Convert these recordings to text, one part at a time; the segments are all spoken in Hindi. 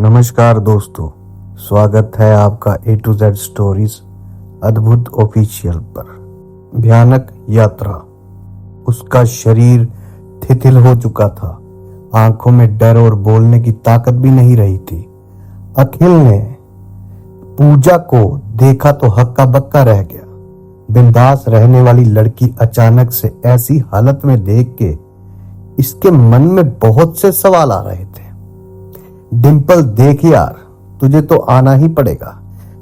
नमस्कार दोस्तों, स्वागत है आपका A to Z स्टोरीज अद्भुत ऑफिशियल पर। भयानक यात्रा। उसका शरीर थिथिल हो चुका था, आंखों में डर और बोलने की ताकत भी नहीं रही थी। अखिल ने पूजा को देखा तो हक्का बक्का रह गया। बिंदास रहने वाली लड़की अचानक से ऐसी हालत में देख के इसके मन में बहुत से सवाल आ रहे थे। डिंपल, देख यार, तुझे तो आना ही पड़ेगा।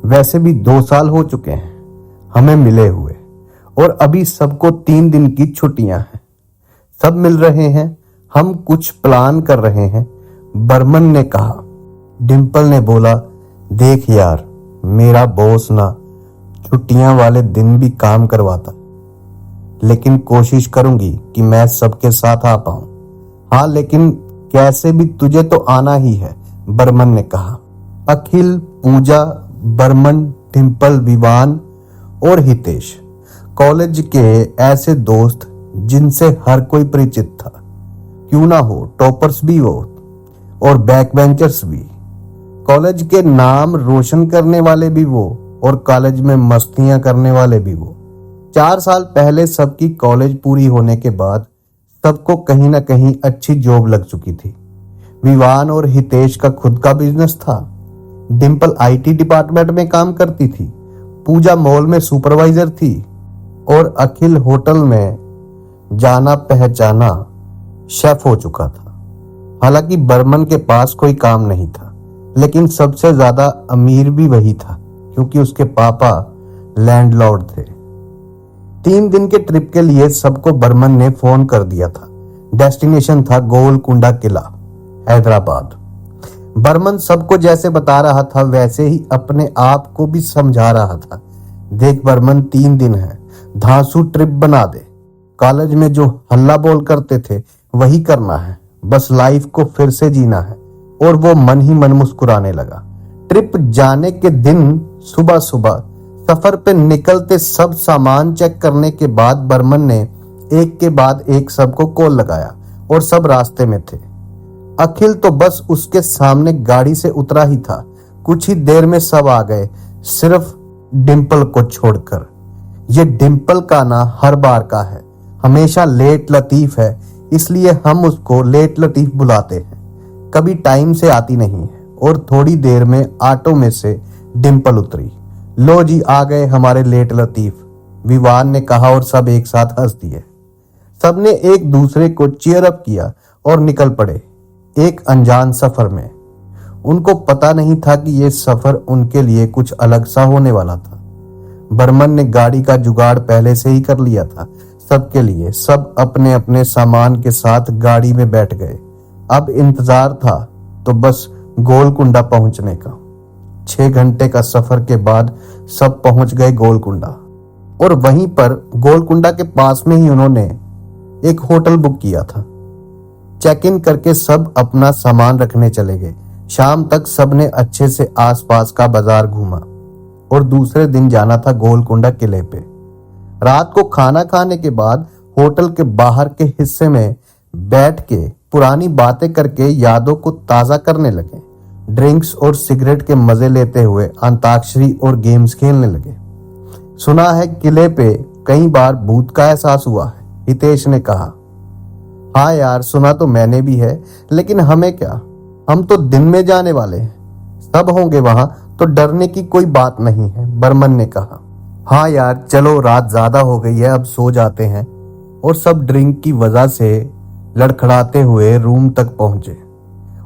वैसे भी 2 साल हो चुके हैं हमें मिले हुए, और अभी सबको 3 दिन की छुट्टियां हैं। सब मिल रहे हैं, हम कुछ प्लान कर रहे हैं, बर्मन ने कहा। डिंपल ने बोला, देख यार, मेरा बॉस ना छुट्टियां वाले दिन भी काम करवाता, लेकिन कोशिश करूंगी कि मैं सबके साथ आ पाऊं। हाँ, लेकिन कैसे भी तुझे तो आना ही है, बर्मन ने कहा। अखिल, पूजा, बर्मन, डिंपल, विवान और हितेश, कॉलेज के ऐसे दोस्त जिनसे हर कोई परिचित था। क्यों ना हो, टॉपर्स भी हो और बैक बेंचर्स भी, कॉलेज के नाम रोशन करने वाले भी वो और कॉलेज में मस्तियां करने वाले भी वो। 4 साल पहले सबकी कॉलेज पूरी होने के बाद सबको कहीं ना कहीं अच्छी जॉब लग चुकी थी। विवान और हितेश का खुद का बिजनेस था। डिंपल IT डिपार्टमेंट में काम करती थी, पूजा मॉल में सुपरवाइजर थी और अखिल होटल में जाना पहचाना शेफ हो चुका था। हालांकि बर्मन के पास कोई काम नहीं था, लेकिन सबसे ज्यादा अमीर भी वही था क्योंकि उसके पापा लैंडलॉर्ड थे। 3 दिन के ट्रिप के लिए सबको बर्मन ने फोन कर दिया था। डेस्टिनेशन था गोलकुंडा किला, हैदराबाद। बर्मन सबको जैसे बता रहा था वैसे ही अपने आप को भी समझा रहा था। देख बर्मन, 3 दिन है, धांसू ट्रिप बना दे। कॉलेज में जो हल्ला बोल करते थे वही करना है, बस लाइफ को फिर से जीना है। और वो मन ही मन मुस्कुराने लगा। ट्रिप जाने के दिन सुबह सुबह सफर पे निकलते सब सामान चेक करने के बाद बर्मन ने एक के बाद एक सबको कॉल लगाया और सब रास्ते में थे। अखिल तो बस उसके सामने गाड़ी से उतरा ही था। कुछ ही देर में सब आ गए, सिर्फ डिंपल को छोड़कर। ये डिंपल का ना हर बार का है, हमेशा लेट लतीफ है, इसलिए हम उसको लेट लतीफ बुलाते हैं। कभी टाइम से आती नहीं है। और थोड़ी देर में ऑटो में से डिंपल उतरी। लो जी, आ गए हमारे लेट लतीफ, विवान ने कहा और सब एक साथ हंस दिए। सबने एक दूसरे को चीयर अप किया और निकल पड़े एक अनजान सफर में। उनको पता नहीं था कि यह सफर उनके लिए कुछ अलग सा होने वाला था। बर्मन ने गाड़ी का जुगाड़ पहले से ही कर लिया था सबके लिए। सब अपने अपने सामान के साथ गाड़ी में बैठ गए। अब इंतजार था तो बस गोलकुंडा पहुंचने का। 6 घंटे का सफर के बाद सब पहुंच गए गोलकुंडा, और वहीं पर गोलकुंडा के पास में ही उन्होंने एक होटल बुक किया था। चेक इन करके सब अपना सामान रखने चले गए। शाम तक सबने अच्छे से आसपास का बाजार घूमा और दूसरे दिन जाना था गोलकुंडा किले पे। रात को खाना खाने के बाद होटल के बाहर के हिस्से में बैठ के पुरानी बातें करके यादों को ताजा करने लगे। ड्रिंक्स और सिगरेट के मजे लेते हुए अंताक्षरी और गेम्स खेलने लगे। सुना है किले पे कई बार भूत का एहसास हुआ है, हितेश ने कहा। हाँ यार, सुना तो मैंने भी है, लेकिन हमें क्या, हम तो दिन में जाने वाले हैं। सब होंगे वहां तो डरने की कोई बात नहीं है, बर्मन ने कहा। हाँ यार, चलो रात ज्यादा हो गई है, अब सो जाते हैं। और सब ड्रिंक की वजह से लड़खड़ाते हुए रूम तक पहुंचे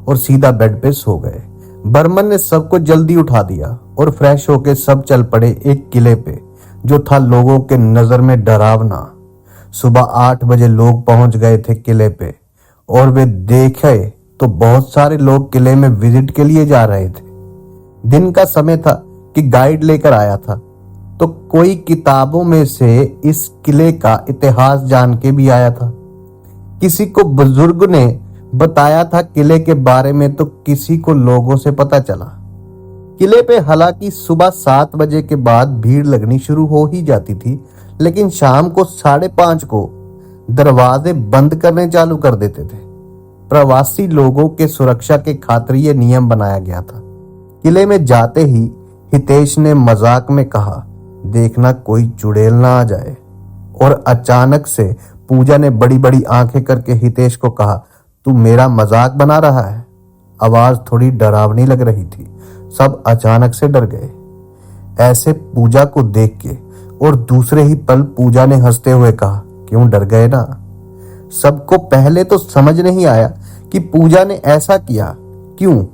और सीधा बेड पे सो गए। बर्मन ने सबको जल्दी उठा दिया और फ्रेश होके सब चल पड़े एक किले पे जो था लोगों के नजर में डरावना। सुबह 8 बजे लोग पहुंच गए थे किले पे, और वे देखे तो बहुत सारे लोग किले में विजिट के लिए जा रहे थे। दिन का समय था कि गाइड लेकर आया था, तो कोई किताबों में से इस किले का इतिहास जान के भी आया था। किसी को बुजुर्ग ने बताया था किले के बारे में, तो किसी को लोगों से पता चला। किले पे हालांकि सुबह 7 बजे के बाद भीड़ लगनी शुरू हो ही जाती थी, लेकिन शाम को 5:30 को दरवाजे बंद करने चालू कर देते थे। प्रवासी लोगों के सुरक्षा के खातिर ये नियम बनाया गया था। किले में जाते ही हितेश ने मजाक में कहा, देखना कोई चुड़ैल ना आ जाए। और अचानक से पूजा ने बड़ी बड़ी आंखें करके हितेश को कहा, तू मेरा मजाक बना रहा है। आवाज थोड़ी डरावनी लग रही थी। सब अचानक से डर गए। ऐसे पूजा को देख के और दूसरे ही पल पूजा ने हंसते हुए कहा, क्यों डर गए ना। सबको पहले तो समझ नहीं आया कि पूजा ने ऐसा किया क्यों,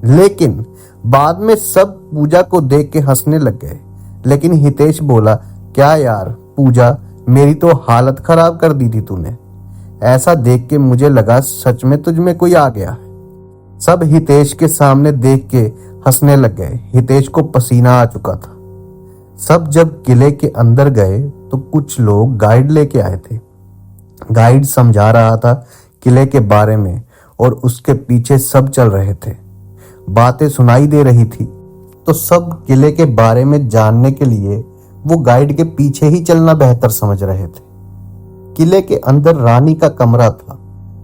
लेकिन बाद में सब पूजा को देख के हंसने लग गए। लेकिन हितेश बोला, क्या यार पूजा, मेरी तो हालत खराब कर दी थी तूने। ऐसा देख के मुझे लगा सच में तुझ में कोई आ गया है। सब हितेश के सामने देख के हंसने लग गए। हितेश को पसीना आ चुका था। सब जब किले के अंदर गए तो कुछ लोग गाइड लेके आए थे। गाइड समझा रहा था किले के बारे में और उसके पीछे सब चल रहे थे। बातें सुनाई दे रही थी तो सब किले के बारे में जानने के लिए वो गाइड के पीछे ही चलना बेहतर समझ रहे थे। किले के अंदर रानी का कमरा था।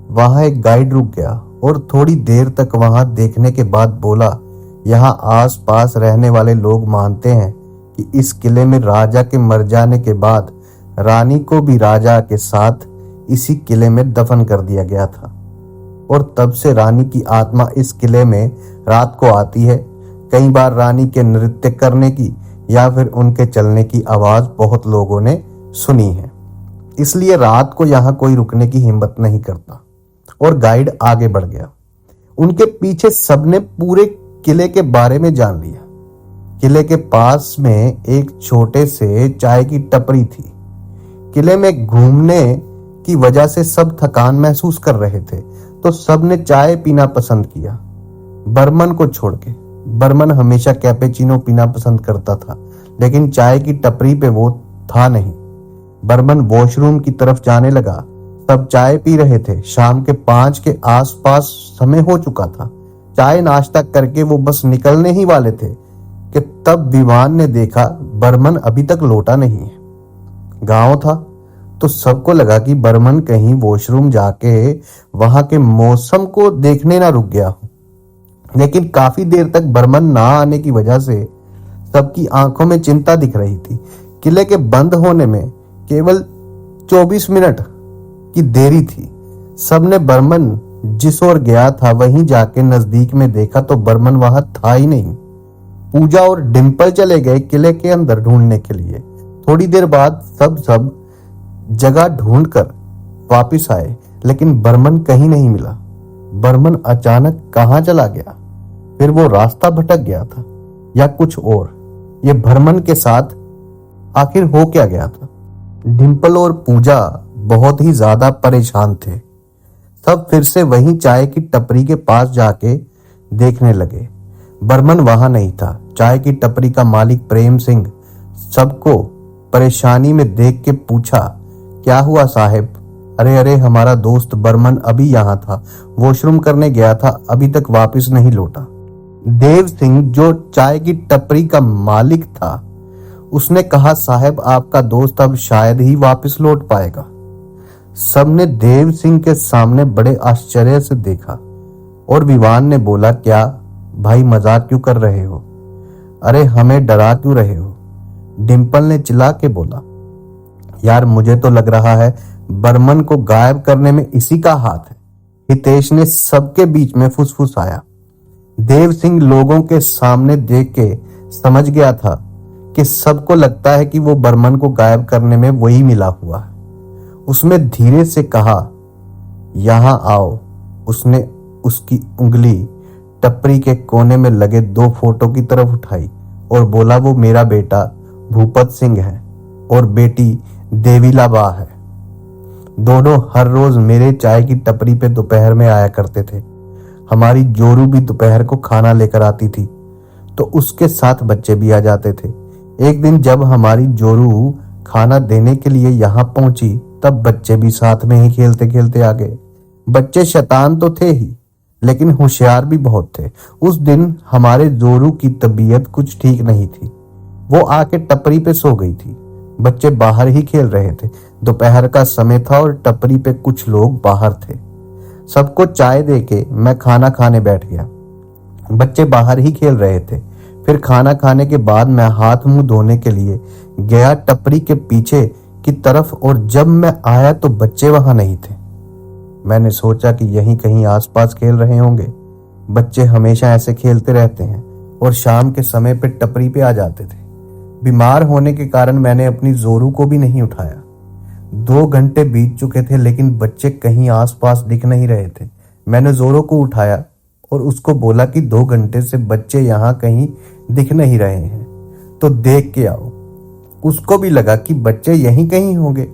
वहां एक गाइड रुक गया और थोड़ी देर तक वहां देखने के बाद बोला, यहाँ आस पास रहने वाले लोग मानते हैं कि इस किले में राजा के मर जाने के बाद रानी को भी राजा के साथ इसी किले में दफन कर दिया गया था और तब से रानी की आत्मा इस किले में रात को आती है। कई बार रानी के नृत्य करने की या फिर उनके चलने की आवाज बहुत लोगों ने सुनी है, इसलिए रात को यहाँ कोई रुकने की हिम्मत नहीं करता। और गाइड आगे बढ़ गया। उनके पीछे सबने पूरे किले के बारे में जान लिया। किले के पास में एक छोटे से चाय की टपरी थी। किले में घूमने की वजह से सब थकान महसूस कर रहे थे तो सबने चाय पीना पसंद किया, बर्मन को छोड़ के। बर्मन हमेशा कैपेचिनो पीना पसंद करता था, लेकिन चाय की टपरी पे वो था नहीं। बर्मन वॉशरूम की तरफ जाने लगा। सब चाय पी रहे थे। शाम के 5 के आसपास समय हो चुका था। चाय नाश्ता करके वो बस निकलने ही वाले थे कि तब विवान ने देखा बर्मन अभी तक लौटा नहीं है। गांव था तो सबको लगा कि बर्मन कहीं वॉशरूम जाके वहां के मौसम को देखने ना रुक गया हो, लेकिन काफी देर तक बर्मन ना आने की वजह से सबकी आंखों में चिंता दिख रही थी। किले के बंद होने में केवल 24 मिनट की देरी थी। सबने बर्मन जिस ओर गया था वहीं जाके नजदीक में देखा तो बर्मन वहां था ही नहीं। पूजा और डिंपल चले गए किले के अंदर ढूंढने के लिए। थोड़ी देर बाद सब जगह ढूंढकर वापिस आए, लेकिन बर्मन कहीं नहीं मिला। बर्मन अचानक कहां चला गया? फिर वो रास्ता भटक गया था या कुछ और? ये बर्मन के साथ आखिर हो क्या गया था? डिंपल और पूजा बहुत ही ज्यादा परेशान थे। सब फिर से वहीं चाय की टपरी के पास जाके देखने लगे। बर्मन वहां नहीं था। चाय की टपरी का मालिक प्रेम सिंह सबको परेशानी में देख के पूछा, क्या हुआ साहब? अरे हमारा दोस्त बर्मन अभी यहाँ था, वॉशरूम करने गया था, अभी तक वापस नहीं लौटा। देव सिंह जो चाय की टपरी का मालिक था उसने कहा, साहब आपका दोस्त अब शायद ही वापस लौट पाएगा। सबने देव सिंह के सामने बड़े आश्चर्य से देखा और विवान ने बोला, क्या भाई मजाक क्यों कर रहे हो? अरे हमें डरा क्यों रहे हो? डिंपल ने चिल्ला के बोला, यार मुझे तो लग रहा है बर्मन को गायब करने में इसी का हाथ है। हितेश ने सबके बीच में फुसफुसाया। देव सिंह लोगों के सामने देख के समझ गया था कि सबको लगता है कि वो बर्मन को गायब करने में वही मिला हुआ है। उसने धीरे से कहा, यहां आओ। उसने उसकी उंगली टपरी के कोने में लगे 2 फोटो की तरफ उठाई और बोला, वो मेरा बेटा भूपत सिंह है और बेटी देवीला बा है। दोनों हर रोज मेरे चाय की टपरी पे दोपहर में आया करते थे। हमारी जोरू भी दोपहर को खाना लेकर आती थी तो उसके साथ बच्चे भी आ जाते थे। एक दिन जब हमारी जोरू खाना देने के लिए यहाँ पहुंची तब बच्चे भी साथ में ही खेलते खेलते आ गए। बच्चे शैतान तो थे ही लेकिन होशियार भी बहुत थे। उस दिन हमारे जोरू की तबीयत कुछ ठीक नहीं थी। वो आके टपरी पे सो गई थी। बच्चे बाहर ही खेल रहे थे। दोपहर का समय था और टपरी पे कुछ लोग बाहर थे। सबको चाय देके मैं खाना खाने बैठ गया। बच्चे बाहर ही खेल रहे थे। फिर खाना खाने के बाद मैं हाथ मुंह धोने के लिए गया टपरी के पीछे की तरफ, और जब मैं आया तो बच्चे वहां नहीं थे। मैंने सोचा कि यहीं कहीं आसपास खेल रहे होंगे। बच्चे हमेशा ऐसे खेलते रहते हैं और शाम के समय पे टपरी पे आ जाते थे। बीमार होने के कारण मैंने अपनी जोरू को भी नहीं उठाया। 2 घंटे बीत चुके थे लेकिन बच्चे कहीं आसपास दिख नहीं रहे थे। मैंने जोरू को उठाया और उसको बोला कि 2 घंटे से बच्चे यहाँ कहीं दिख नहीं रहे हैं, तो देख के आओ। उसको भी लगा कि बच्चे यहीं कहीं होंगे।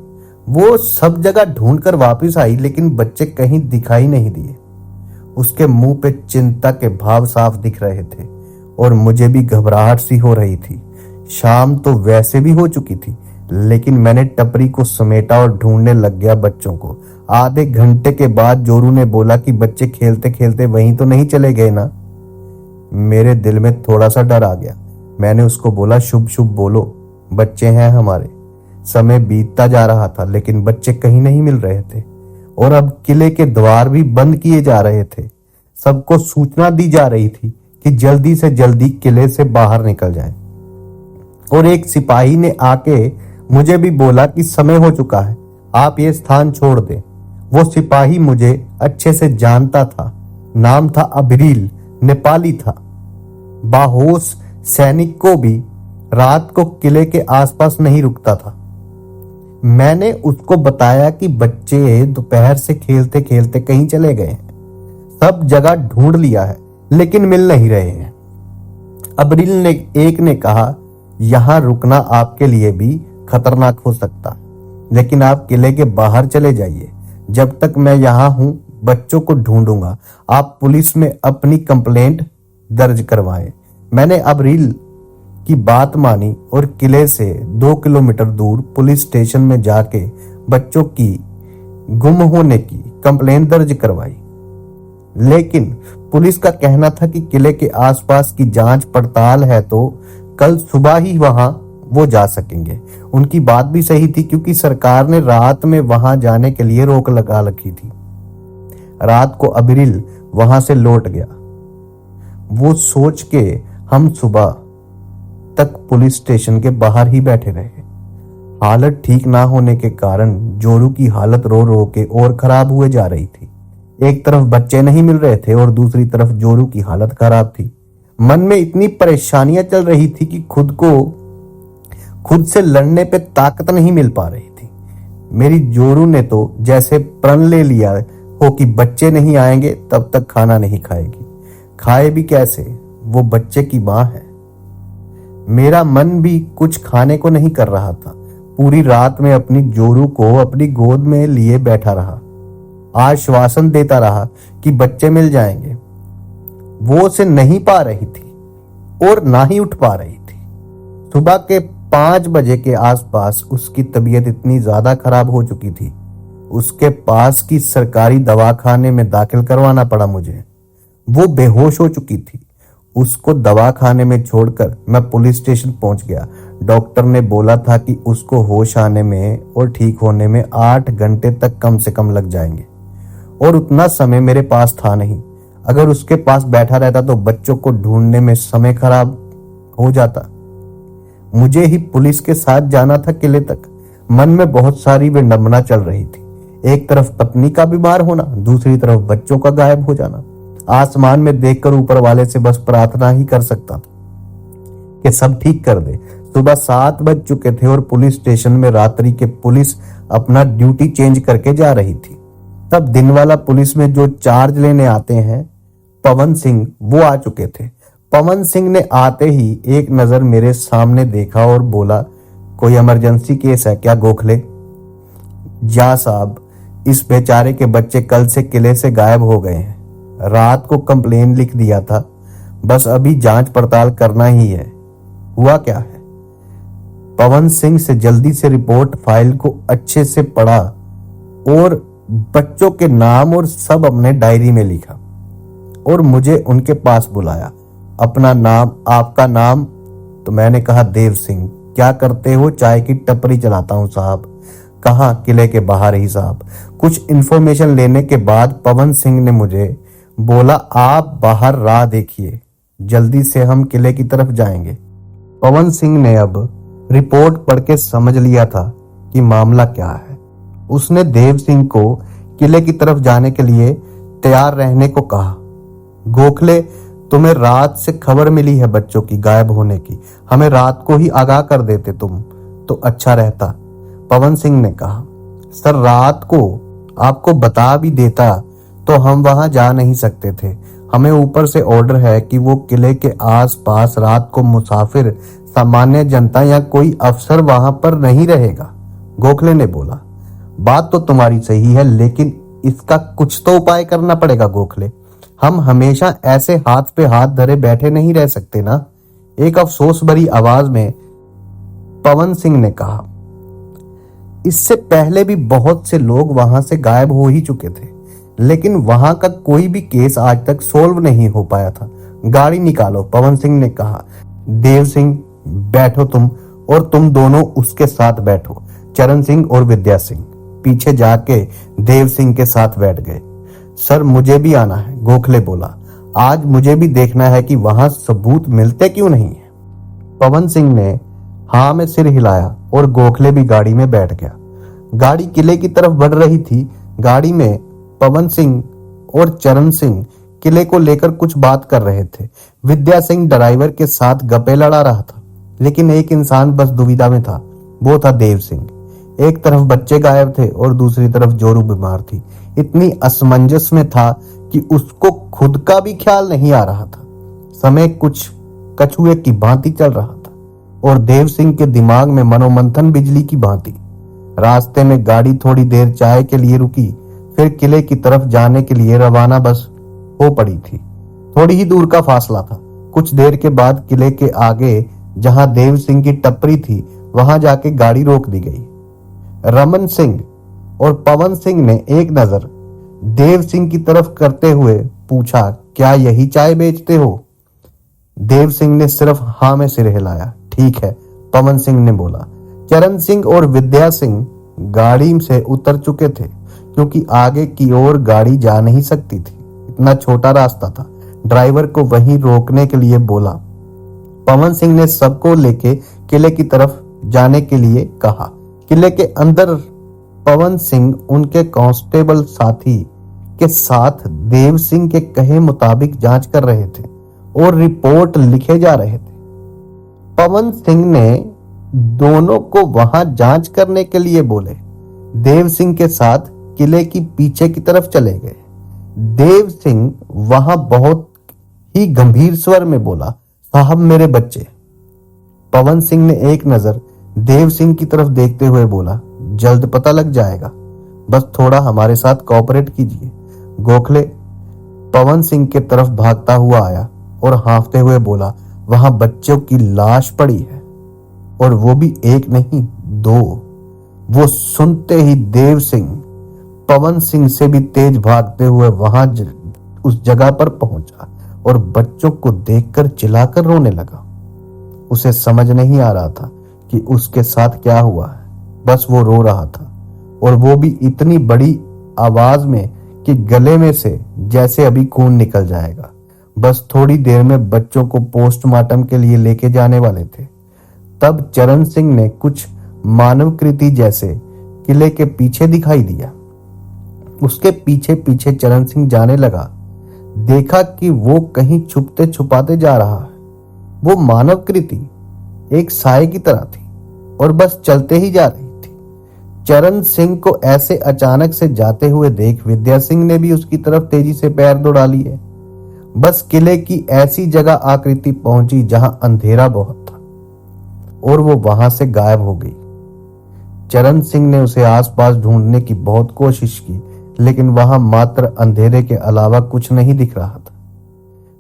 वो सब जगह ढूंढ कर वापिस आई लेकिन बच्चे कहीं दिखाई नहीं दिए। उसके मुंह पे चिंता के भाव साफ दिख रहे थे और मुझे भी घबराहट सी हो रही थी। शाम तो वैसे भी हो चुकी थी, लेकिन मैंने टपरी को समेटा और ढूंढने लग गया बच्चों को। आधे घंटे के बाद जोरू ने बोला कि बच्चे खेलते खेलते वहीं तो नहीं चले गए ना। मेरे दिल में थोड़ा सा डर आ गया। मैंने उसको बोला, शुभ शुभ बोलो, बच्चे हैं हमारे। समय बीतता जा रहा था लेकिन बच्चे कहीं नहीं मिल रहे थे और अब किले के द्वार भी बंद किए जा रहे थे। सबको सूचना दी जा रही थी कि जल्दी से जल्दी किले से बाहर निकल जाए। और एक सिपाही ने आके मुझे भी बोला कि समय हो चुका है, आप ये स्थान छोड़ दें। वो सिपाही मुझे अच्छे से जानता था। नाम था अबरील, नेपाली था। बाहोश सैनिक को भी रात को किले के आसपास नहीं रुकता था। मैंने उसको बताया कि बच्चे दोपहर से खेलते खेलते कहीं चले गए हैं। सब जगह ढूंढ लिया है लेकिन मिल नहीं रहे हैं। अबरील ने एक ने कहा, यहां रुकना आपके लिए भी खतरनाक हो सकता है, लेकिन आप किले के बाहर चले जाइए। जब तक मैं यहाँ हूं बच्चों को ढूंढूंगा। आप पुलिस में अपनी कंप्लेंट दर्ज करवाएं। मैंने अबरील की बात मानी और किले से 2 किलोमीटर दूर पुलिस स्टेशन में जाके बच्चों की गुम होने की कंप्लेंट दर्ज करवाई। लेकिन पुलिस का कहना था कि किले के आसपास की जांच पड़ताल है तो कल सुबह ही वहां वो जा सकेंगे। उनकी बात भी सही थी क्योंकि सरकार ने रात में वहां जाने के लिए रोक लगा रखी थी। रात को अबरील वहां से लौट गया। वो सोच के हम सुबह तक पुलिस स्टेशन के बाहर ही बैठे रहे। हालत ठीक ना होने के कारण जोरू की हालत रो रो के और खराब हुए जा रही थी। एक तरफ बच्चे नहीं मिल रहे थे और दूसरी तरफ जोरू की हालत खराब थी। मन में इतनी परेशानियां चल रही थी कि खुद से लड़ने पे ताकत नहीं मिल पा रही थी। मेरी जोरू ने तो जैसे प्रण ले लिया हो कि बच्चे नहीं आएंगे तब तक खाना नहीं खाएगी। खाए भी कैसे, वो बच्चे की मां है। मेरा मन भी कुछ खाने को नहीं कर रहा था। पूरी रात में अपनी जोरू को अपनी गोद में लिए बैठा रहा, आश्वासन देता रहा कि बच्चे मिल जाएंगे। वो उसे नहीं पा रही थी और ना ही उठ पा रही थी। सुबह के 5 बजे के आसपास उसकी तबीयत इतनी ज्यादा खराब हो चुकी थी, उसके पास की सरकारी दवाखाने में दाखिल करवाना पड़ा मुझे। वो बेहोश हो चुकी थी। उसको दवाखाने में छोड़कर मैं पुलिस स्टेशन पहुंच गया। डॉक्टर ने बोला था कि उसको होश आने में और ठीक होने में 8 घंटे तक कम से कम लग जाएंगे और उतना समय मेरे पास था नहीं। अगर उसके पास बैठा रहता तो बच्चों को ढूंढने में समय खराब हो जाता। मुझे ही पुलिस के साथ जाना था किले तक। मन में बहुत सारी विडंबना चल रही थी। एक तरफ पत्नी का बीमार होना, दूसरी तरफ बच्चों का गायब हो जाना। आसमान में देखकर ऊपर वाले से बस प्रार्थना ही कर सकता था कि सब ठीक कर दे। सुबह 7 बज चुके थे और पुलिस स्टेशन में रात्रि के पुलिस अपना ड्यूटी चेंज करके जा रही थी। तब दिन वाला पुलिस में जो चार्ज लेने आते हैं, पवन सिंह, वो आ चुके थे। पवन सिंह ने आते ही एक नजर मेरे सामने देखा और बोला, कोई इमरजेंसी केस है क्या गोखले? जा साहब, इस बेचारे के बच्चे कल से किले से गायब हो गए हैं। रात को कंप्लेन लिख दिया था, बस अभी जांच पड़ताल करना ही है। हुआ क्या है? पवन सिंह से जल्दी से रिपोर्ट फाइल को अच्छे से पढ़ा और बच्चों के नाम और सब अपने डायरी में लिखा और मुझे उनके पास बुलाया। अपना नाम, आपका नाम? तो मैंने कहा देव सिंह। क्या करते हो? चाय की टपरी चलाता हूं साहब। कहाँ? किले के बाहर ही साहब। कुछ इन्फॉर्मेशन लेने के बाद पवन सिंह ने मुझे बोला, आप बाहर राह देखिए, जल्दी से हम किले की तरफ जाएंगे। पवन सिंह ने अब रिपोर्ट पढ़ के समझ लिया था कि मामला क्या है। उसने देव सिंह को किले की तरफ जाने के लिए तैयार रहने को कहा। गोखले, तुम्हें रात से खबर मिली है बच्चों की गायब होने की, हमें रात को ही आगाह कर देते तुम तो अच्छा रहता, पवन सिंह ने कहा। सर, रात को आपको बता भी देता तो हम वहां जा नहीं सकते थे। हमें ऊपर से ऑर्डर है कि वो किले के आसपास रात को मुसाफिर, सामान्य जनता या कोई अफसर वहां पर नहीं रहेगा, गोखले ने बोला। बात तो तुम्हारी सही है, लेकिन इसका कुछ तो उपाय करना पड़ेगा गोखले। हम हमेशा ऐसे हाथ पे हाथ धरे बैठे नहीं रह सकते ना, एक अफसोस भरी आवाज में पवन सिंह ने कहा। इससे पहले भी बहुत से लोग वहां से गायब हो ही चुके थे, लेकिन वहां का कोई भी केस आज तक सोल्व नहीं हो पाया था। गाड़ी निकालो, पवन सिंह ने कहा। देव सिंह, बैठो तुम, और तुम दोनों उसके साथ बैठो। चरण सिंह और विद्या सिंह पीछे जाके देव सिंह के साथ बैठ गए। सर, मुझे भी आना है, गोखले बोला। आज मुझे भी देखना है कि वहां सबूत मिलते क्यों नहीं है। पवन सिंह ने हाँ में सिर हिलाया और गोखले भी गाड़ी में बैठ गया। गाड़ी किले की तरफ बढ़ रही थी। गाड़ी में पवन सिंह और चरण सिंह किले को लेकर कुछ बात कर रहे थे। विद्या सिंह ड्राइवर के साथ गप्पे लड़ा रहा था, लेकिन एक इंसान बस दुविधा में था, वो था देव सिंह। एक तरफ बच्चे गायब थे और दूसरी तरफ जोरू बीमार थी। इतनी असमंजस में था कि उसको खुद का भी ख्याल नहीं आ रहा था। समय कुछ कछुए की भांति चल रहा था और देव सिंह के दिमाग में मनोमंथन बिजली की भांति। रास्ते में गाड़ी थोड़ी देर चाय के लिए रुकी, फिर किले की तरफ जाने के लिए रवाना बस हो पड़ी थी। थोड़ी ही दूर का फासला था। कुछ देर के बाद किले के आगे जहां देव सिंह की टपरी थी, वहां जाके गाड़ी रोक दी गई। रमन सिंह और पवन सिंह ने एक नजर देव सिंह की तरफ करते हुए पूछा, क्या यही चाय बेचते हो? देव सिंह ने सिर्फ हाँ में सिर हिलाया। ठीक है, पवन सिंह ने बोला। चरण सिंह और विद्या सिंह गाड़ी से उतर चुके थे, क्योंकि आगे की ओर गाड़ी जा नहीं सकती थी, इतना छोटा रास्ता था। ड्राइवर को वहीं रोकने के लिए बोला। पवन सिंह ने सबको लेके किले की तरफ जाने के लिए कहा। किले के अंदर पवन सिंह उनके कांस्टेबल साथी के साथ देव सिंह के कहे मुताबिक जांच कर रहे थे और रिपोर्ट लिखे जा रहे थे। पवन सिंह ने दोनों को वहां जांच करने के लिए बोले। देव सिंह के साथ किले की पीछे की तरफ चले गए। देव सिंह वहां बहुत ही गंभीर स्वर में बोला, साहब मेरे बच्चे। पवन सिंह ने एक नजर देव सिंह की तरफ देखते हुए बोला, जल्द पता लग जाएगा, बस थोड़ा हमारे साथ कोऑपरेट कीजिए। गोखले पवन सिंह के तरफ भागता हुआ आया और हांफते हुए बोला, वहां बच्चों की लाश पड़ी है, और वो भी एक नहीं दो। वो सुनते ही देव सिंह पवन सिंह से भी तेज भागते हुए वहां उस जगह पर पहुंचा और बच्चों को देखकर चिल्लाकर रोने लगा। उसे समझ नहीं आ रहा था कि उसके साथ क्या हुआ है, बस वो रो रहा था, और वो भी इतनी बड़ी आवाज में कि गले में से जैसे अभी खून निकल जाएगा। बस थोड़ी देर में बच्चों को पोस्टमार्टम के लिए लेके जाने वाले थे। तब चरण सिंह ने कुछ मानवकृति जैसे किले के पीछे दिखाई दिया। उसके पीछे पीछे चरण सिंह जाने लगा। देखा कि वो कहीं छुपते छुपाते जा रहा है। वो मानवकृति एक साए की तरह थी और बस चलते ही जा रही थी। चरण सिंह को ऐसे अचानक से जाते हुए देख विद्या सिंह ने भी उसकी तरफ तेजी से पैर दौड़ा लिए। बस किले की ऐसी जगह आकृति पहुंची जहां अंधेरा बहुत था और वो वहां से गायब हो गई। चरण सिंह ने उसे आसपास ढूंढने की बहुत कोशिश की, लेकिन वहां मात्र अंधेरे के अलावा कुछ नहीं दिख रहा था।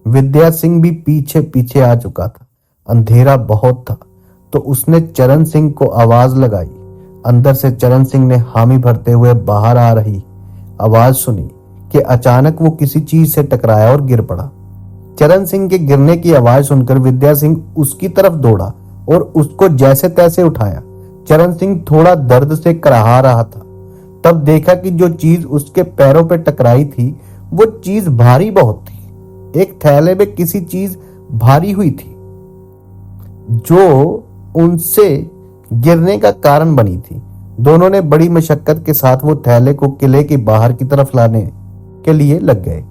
विद्या सिंह भी पीछे पीछे आ चुका था। अंधेरा बहुत था तो उसने चरण सिंह को आवाज लगाई। अंदर से चरण सिंह ने हामी भरते हुए बाहर आ रही आवाज सुनी कि अचानक वो किसी चीज से टकराया और गिर पड़ा। चरण सिंह के गिरने की आवाज सुनकर विद्या सिंह उसकी तरफ दौड़ा और उसको जैसे तैसे उठाया। चरण सिंह थोड़ा दर्द से कराहा रहा था। तब देखा कि जो चीज उसके पैरों पे टकराई थी वो चीज भारी बहुत थी। एक थैले में किसी चीज भारी हुई थी जो उनसे गिरने का कारण बनी थी। दोनों ने बड़ी मशक्कत के साथ वो थैले को किले के बाहर की तरफ लाने के लिए लग गए।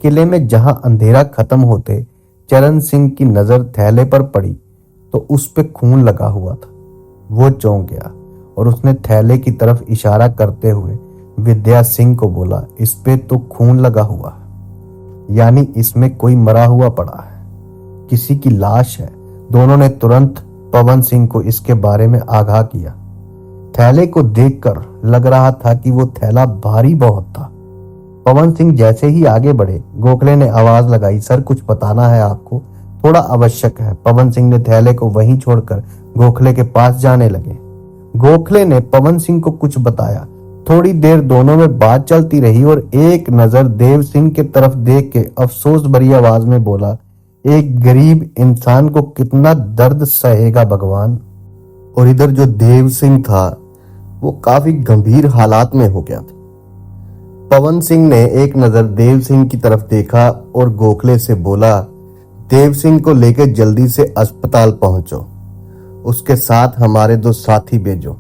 किले में जहां अंधेरा खत्म होते चरण सिंह की नजर थैले पर पड़ी तो उस पे खून लगा हुआ था। वो चौंक गया और उसने थैले की तरफ इशारा करते हुए विद्या सिंह को बोला, इस पे तो खून लगा हुआ है, यानी इसमें कोई मरा हुआ पड़ा है, किसी की लाश है। दोनों ने तुरंत पवन सिंह को इसके बारे में आगाह किया। थैले को देखकर लग रहा था कि वो थैला भारी बहुत था। पवन सिंह जैसे ही आगे बढ़े गोखले ने आवाज लगाई, सर कुछ बताना है आपको, थोड़ा आवश्यक है। पवन सिंह ने थैले को वहीं छोड़कर गोखले के पास जाने लगे। गोखले ने पवन सिंह को कुछ बताया। थोड़ी देर दोनों में बात चलती रही और एक नजर देव सिंह की तरफ देख के अफसोस भरी आवाज में बोला, एक गरीब इंसान को कितना दर्द सहेगा भगवान। और इधर जो देव सिंह था वो काफी गंभीर हालात में हो गया था। पवन सिंह ने एक नजर देव सिंह की तरफ देखा और गोखले से बोला, देव सिंह को लेकर जल्दी से अस्पताल पहुंचो, उसके साथ हमारे 2 साथी भेजो,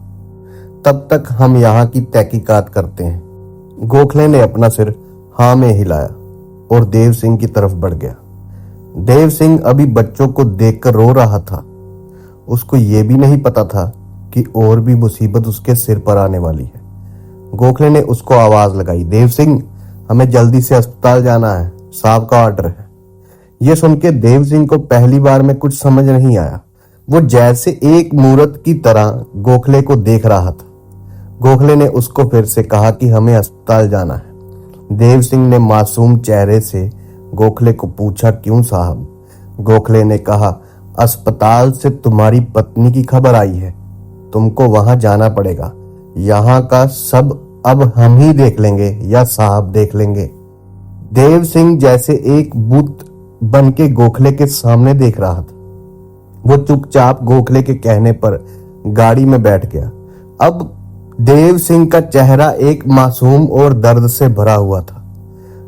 तब तक हम यहाँ की तहकीकात करते हैं। गोखले ने अपना सिर हाँ में हिलाया और देव सिंह की तरफ बढ़ गया। देव सिंह अभी बच्चों को देखकर रो रहा था। उसको ये भी नहीं पता था कि और भी मुसीबत उसके सिर पर आने वाली है। गोखले ने उसको आवाज लगाई, देव सिंह हमें जल्दी से अस्पताल जाना है, साहब का ऑर्डर है। यह सुन के देव सिंह को पहली बार में कुछ समझ नहीं आया। वो जैसे एक मूर्त की तरह गोखले को देख रहा था। गोखले ने उसको फिर से कहा कि हमें अस्पताल जाना है। देव सिंह ने मासूम चेहरे से गोखले को पूछा, क्यों साहब? गोखले ने कहा, अस्पताल से तुम्हारी पत्नी की खबर आई है, तुमको वहां जाना पड़ेगा। यहाँ का सब अब हम ही देख लेंगे या साहब देख लेंगे। देव सिंह जैसे एक बुत बन के गोखले के सामने देख रहा था। वो चुपचाप गोखले के कहने पर गाड़ी में बैठ गया। अब देव सिंह का चेहरा एक मासूम और दर्द से भरा हुआ था,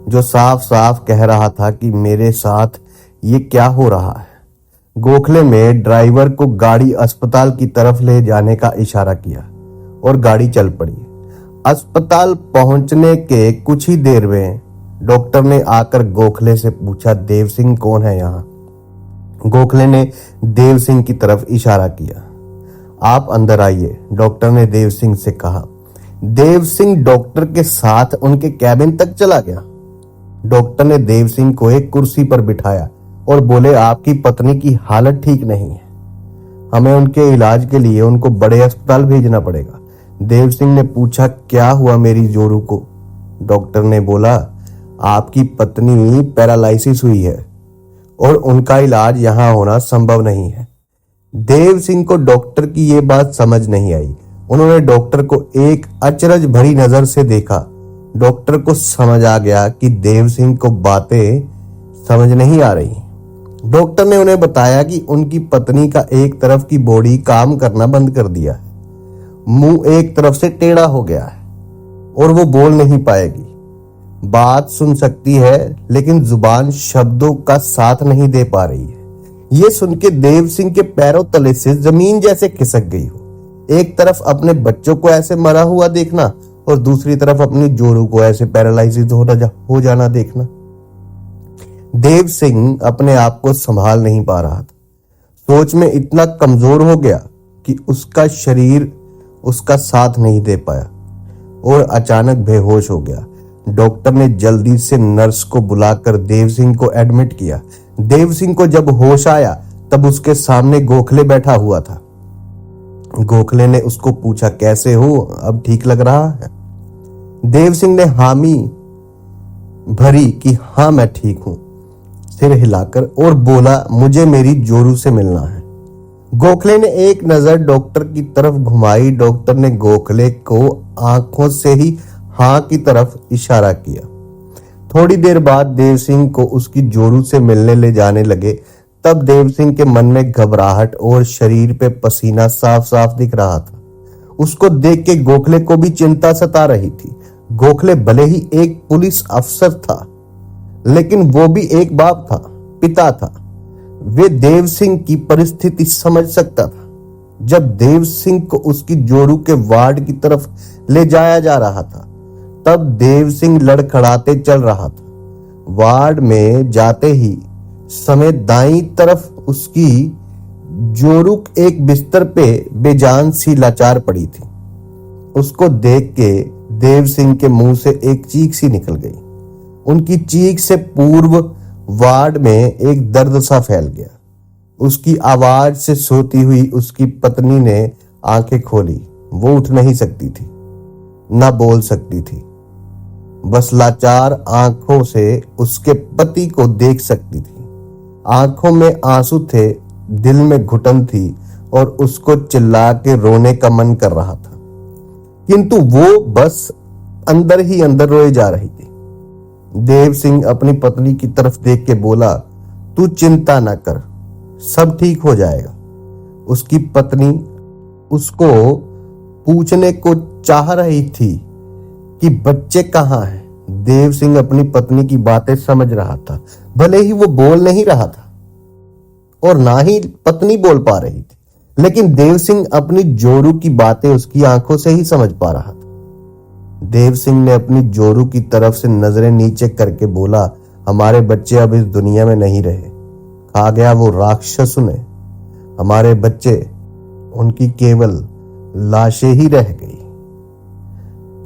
जो साफ साफ कह रहा था कि मेरे साथ ये क्या हो रहा है। गोखले में ड्राइवर को गाड़ी अस्पताल की तरफ ले जाने का इशारा किया और गाड़ी चल पड़ी। अस्पताल पहुंचने के कुछ ही देर में डॉक्टर ने आकर गोखले से पूछा, देव सिंह कौन है यहाँ? गोखले ने देव सिंह की तरफ इशारा किया। आप अंदर आइए, डॉक्टर ने देव सिंह से कहा। देव सिंह डॉक्टर के साथ उनके कैबिन तक चला गया। डॉक्टर ने देव सिंह को एक कुर्सी पर बिठाया और बोले, आपकी पत्नी की हालत ठीक नहीं है, हमें उनके इलाज के लिए उनको बड़े अस्पताल भेजना पड़ेगा। देव सिंह ने पूछा, क्या हुआ मेरी जोरू को? डॉक्टर ने बोला, आपकी पत्नी पैरालिसिस हुई है और उनका इलाज यहां होना संभव नहीं है। देव सिंह को डॉक्टर की ये बात समझ नहीं आई। उन्होंने डॉक्टर को एक अचरज भरी नजर से देखा। डॉक्टर को समझ आ गया कि देव सिंह को बातें समझ नहीं आ रही। डॉक्टर ने उन्हें बताया कि उनकी पत्नी का एक तरफ की बॉडी काम करना बंद कर दिया है, मुंह एक तरफ से टेढ़ा हो गया है और वो बोल नहीं पाएगी। बात सुन सकती है लेकिन जुबान शब्दों का साथ नहीं दे पा रही है। ये सुन के देव सिंह के पैरों तले से जमीन जैसे खिसक गई हो। एक तरफ अपने बच्चों को ऐसे मरा हुआ देखना और दूसरी तरफ अपनी जोरू को ऐसे पैरालाइसिस हो जाना देखना। देव सिंह अपने आप को संभाल नहीं पा रहा था। सोच में इतना कमजोर हो गया कि उसका शरीर उसका साथ नहीं दे पाया और अचानक बेहोश हो गया। डॉक्टर ने जल्दी से नर्स को बुलाकर देव सिंह को एडमिट किया। देव सिंह को जब होश आया तब उसके सामने गोखले बैठा हुआ था। गोखले ने उसको पूछा, कैसे हो, अब ठीक लग रहा है? देव सिंह ने हामी भरी कि हाँ मैं ठीक हूं, सिर हिलाकर, और बोला, मुझे मेरी जोरू से मिलना है। गोखले ने एक नजर डॉक्टर की तरफ घुमाई। डॉक्टर ने गोखले को आंखों से ही हाँ की तरफ इशारा किया। थोड़ी देर बाद देव सिंह को उसकी जोरू से मिलने ले जाने लगे। तब देव सिंह के मन में घबराहट और शरीर पे पसीना साफ साफ दिख रहा था। उसको देख के गोखले को भी चिंता सता रही थी। गोखले भले ही एक पुलिस अफसर था, लेकिन वो भी एक बाप था, पिता था। वे देव सिंह की परिस्थिति समझ सकता था। जब देव सिंह को उसकी जोरू के वार्ड की तरफ ले जाया जा रहा था, तब देव सिंह लड़खड़ाते चल रहा था। वार्ड में जाते ही समय दाईं तरफ उसकी जोरू एक बिस्तर पे बेजान सी लाचार पड़ी थी। उसको देख के देव सिंह के मुंह से एक चीख सी निकल गई। उनकी चीख से पूर्व वार्ड में एक दर्द सा फैल गया। उसकी आवाज से सोती हुई उसकी पत्नी ने आंखें खोली। वो उठ नहीं सकती थी, ना बोल सकती थी, बस लाचार आंखों से उसके पति को देख सकती थी। आंखों में आंसू थे, दिल में घुटन थी और उसको चिल्ला के रोने का मन कर रहा था, किंतु वो बस अंदर ही अंदर रोए जा रही थी। देव सिंह अपनी पत्नी की तरफ देख के बोला, तू चिंता ना कर, सब ठीक हो जाएगा। उसकी पत्नी उसको पूछने को चाह रही थी कि बच्चे कहाँ हैं। देव सिंह अपनी पत्नी की बातें समझ रहा था, भले ही वो बोल नहीं रहा था और ना ही पत्नी बोल पा रही थी, लेकिन देव सिंह अपनी जोरू की बातें उसकी आंखों से ही समझ पा रहा था। देव सिंह ने अपनी जोरू की तरफ से नजरें नीचे करके बोला, हमारे बच्चे अब इस दुनिया में नहीं रहे, खा गया वो राक्षस ने हमारे बच्चे, उनकी केवल लाशें ही रह गई।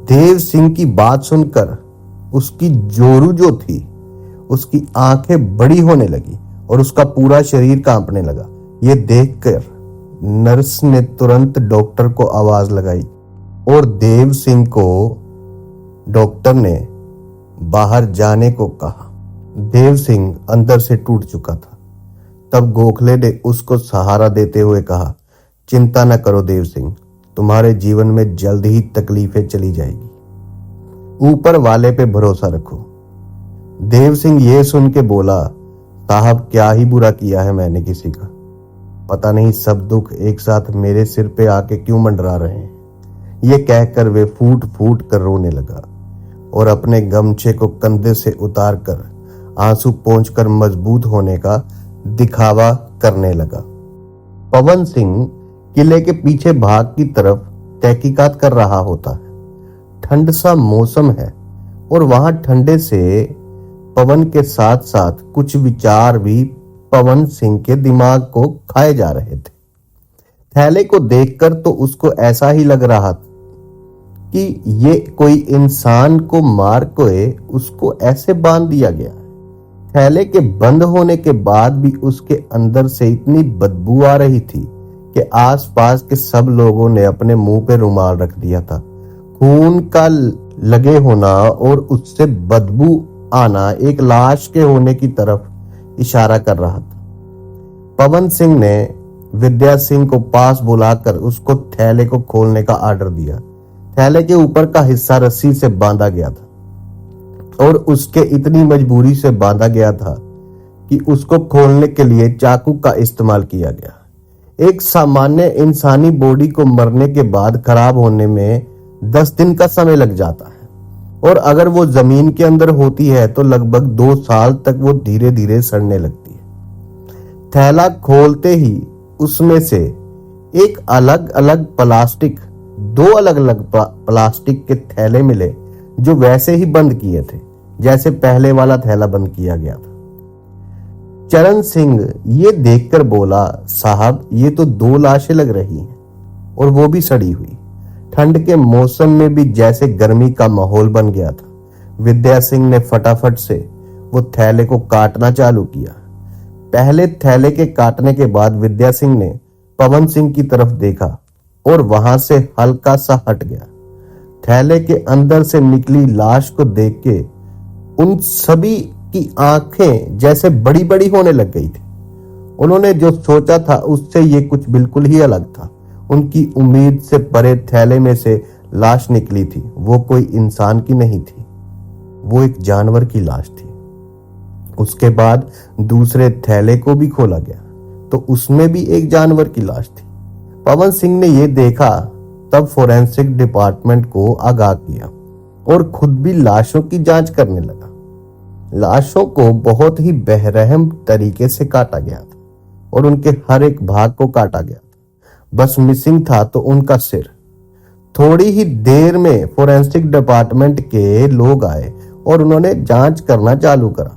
देव सिंह की बात सुनकर उसकी जोरू जो थी, उसकी आंखें बड़ी होने लगी और उसका पूरा शरीर कांपने लगा। ये देखकर नर्स ने तुरंत डॉक्टर को आवाज लगाई और देव सिंह को डॉक्टर ने बाहर जाने को कहा। देव सिंह अंदर से टूट चुका था। तब गोखले ने उसको सहारा देते हुए कहा, चिंता न करो देव सिंह, तुम्हारे जीवन में जल्द ही तकलीफें चली जाएगी, ऊपर वाले पे भरोसा रखो। देव सिंह ये सुन के बोला, साहब क्या ही बुरा किया है मैंने किसी का, पता नहीं सब दुख एक साथ मेरे सिर पे आके क्यों मंडरा रहे हैं। ये कहकर वे फूट फूट कर रोने लगा और अपने गमछे को कंधे से उतार कर आंसू पोंछकर मजबूत होने का दिखावा करने लगा। पवन सिंह किले के पीछे भाग की तरफ तहकीकात कर रहा होता है। ठंड सा मौसम है और वहां ठंडे से पवन के साथ साथ कुछ विचार भी पवन सिंह के दिमाग को खाए जा रहे थे। थैले को देखकर तो उसको ऐसा ही लग रहा कि ये कोई इंसान को मार के उसको ऐसे बांध दिया गया है। थैले के बंद होने के बाद भी उसके अंदर से इतनी बदबू आ रही थी कि आसपास के सब लोगों ने अपने मुंह पे रुमाल रख दिया था। खून का लगे होना और उससे बदबू आना एक लाश के होने की तरफ इशारा कर रहा था। पवन सिंह ने विद्या सिंह को पास बुलाकर उसको थैले को खोलने का आर्डर दिया। थैले के ऊपर का हिस्सा रस्सी से बांधा गया था और उसके इतनी मजबूरी से बांधा गया था कि उसको खोलने के लिए चाकू का इस्तेमाल किया गया। एक सामान्य इंसानी बॉडी को मरने के बाद खराब होने में 10 दिन का समय लग जाता है और अगर वो जमीन के अंदर होती है तो लगभग 2 साल तक वो धीरे धीरे सड़ने लगती है। थैला खोलते ही उसमें से एक अलग अलग प्लास्टिक 2 अलग अलग प्लास्टिक के थैले मिले जो वैसे ही बंद किए थे जैसे पहले वाला थैला बंद किया गया था। चरण सिंह ये देखकर बोला, साहब ये तो 2 लाशें लग रही हैं और वो भी सड़ी हुई। ठंड के मौसम में भी जैसे गर्मी का माहौल बन गया था। विद्या सिंह ने फटाफट से वो थैले को काटना चालू किया। पहले थैले के काटने के बाद विद्या सिंह ने पवन सिंह की तरफ देखा और वहां से हल्का सा हट गया। थैले के अंदर से निकली लाश को देख के उन सभी की आंखें जैसे बड़ी बड़ी होने लग गई थी। उन्होंने जो सोचा था उससे ये कुछ बिल्कुल ही अलग था। उनकी उम्मीद से परे थैले में से लाश निकली थी। वो कोई इंसान की नहीं थी, वो एक जानवर की लाश थी। उसके बाद दूसरे थैले को भी खोला गया तो उसमें भी एक जानवर की लाश थी। पवन सिंह ने यह देखा तब फोरेंसिक डिपार्टमेंट को आगाह किया और खुद भी लाशों की जांच करने लगा। लाशों को बहुत ही बेरहम तरीके से काटा गया था और उनके हर एक भाग को काटा गया था। बस मिसिंग था तो उनका सिर। थोड़ी ही देर में फोरेंसिक डिपार्टमेंट के लोग आए और उन्होंने जांच करना चालू करा।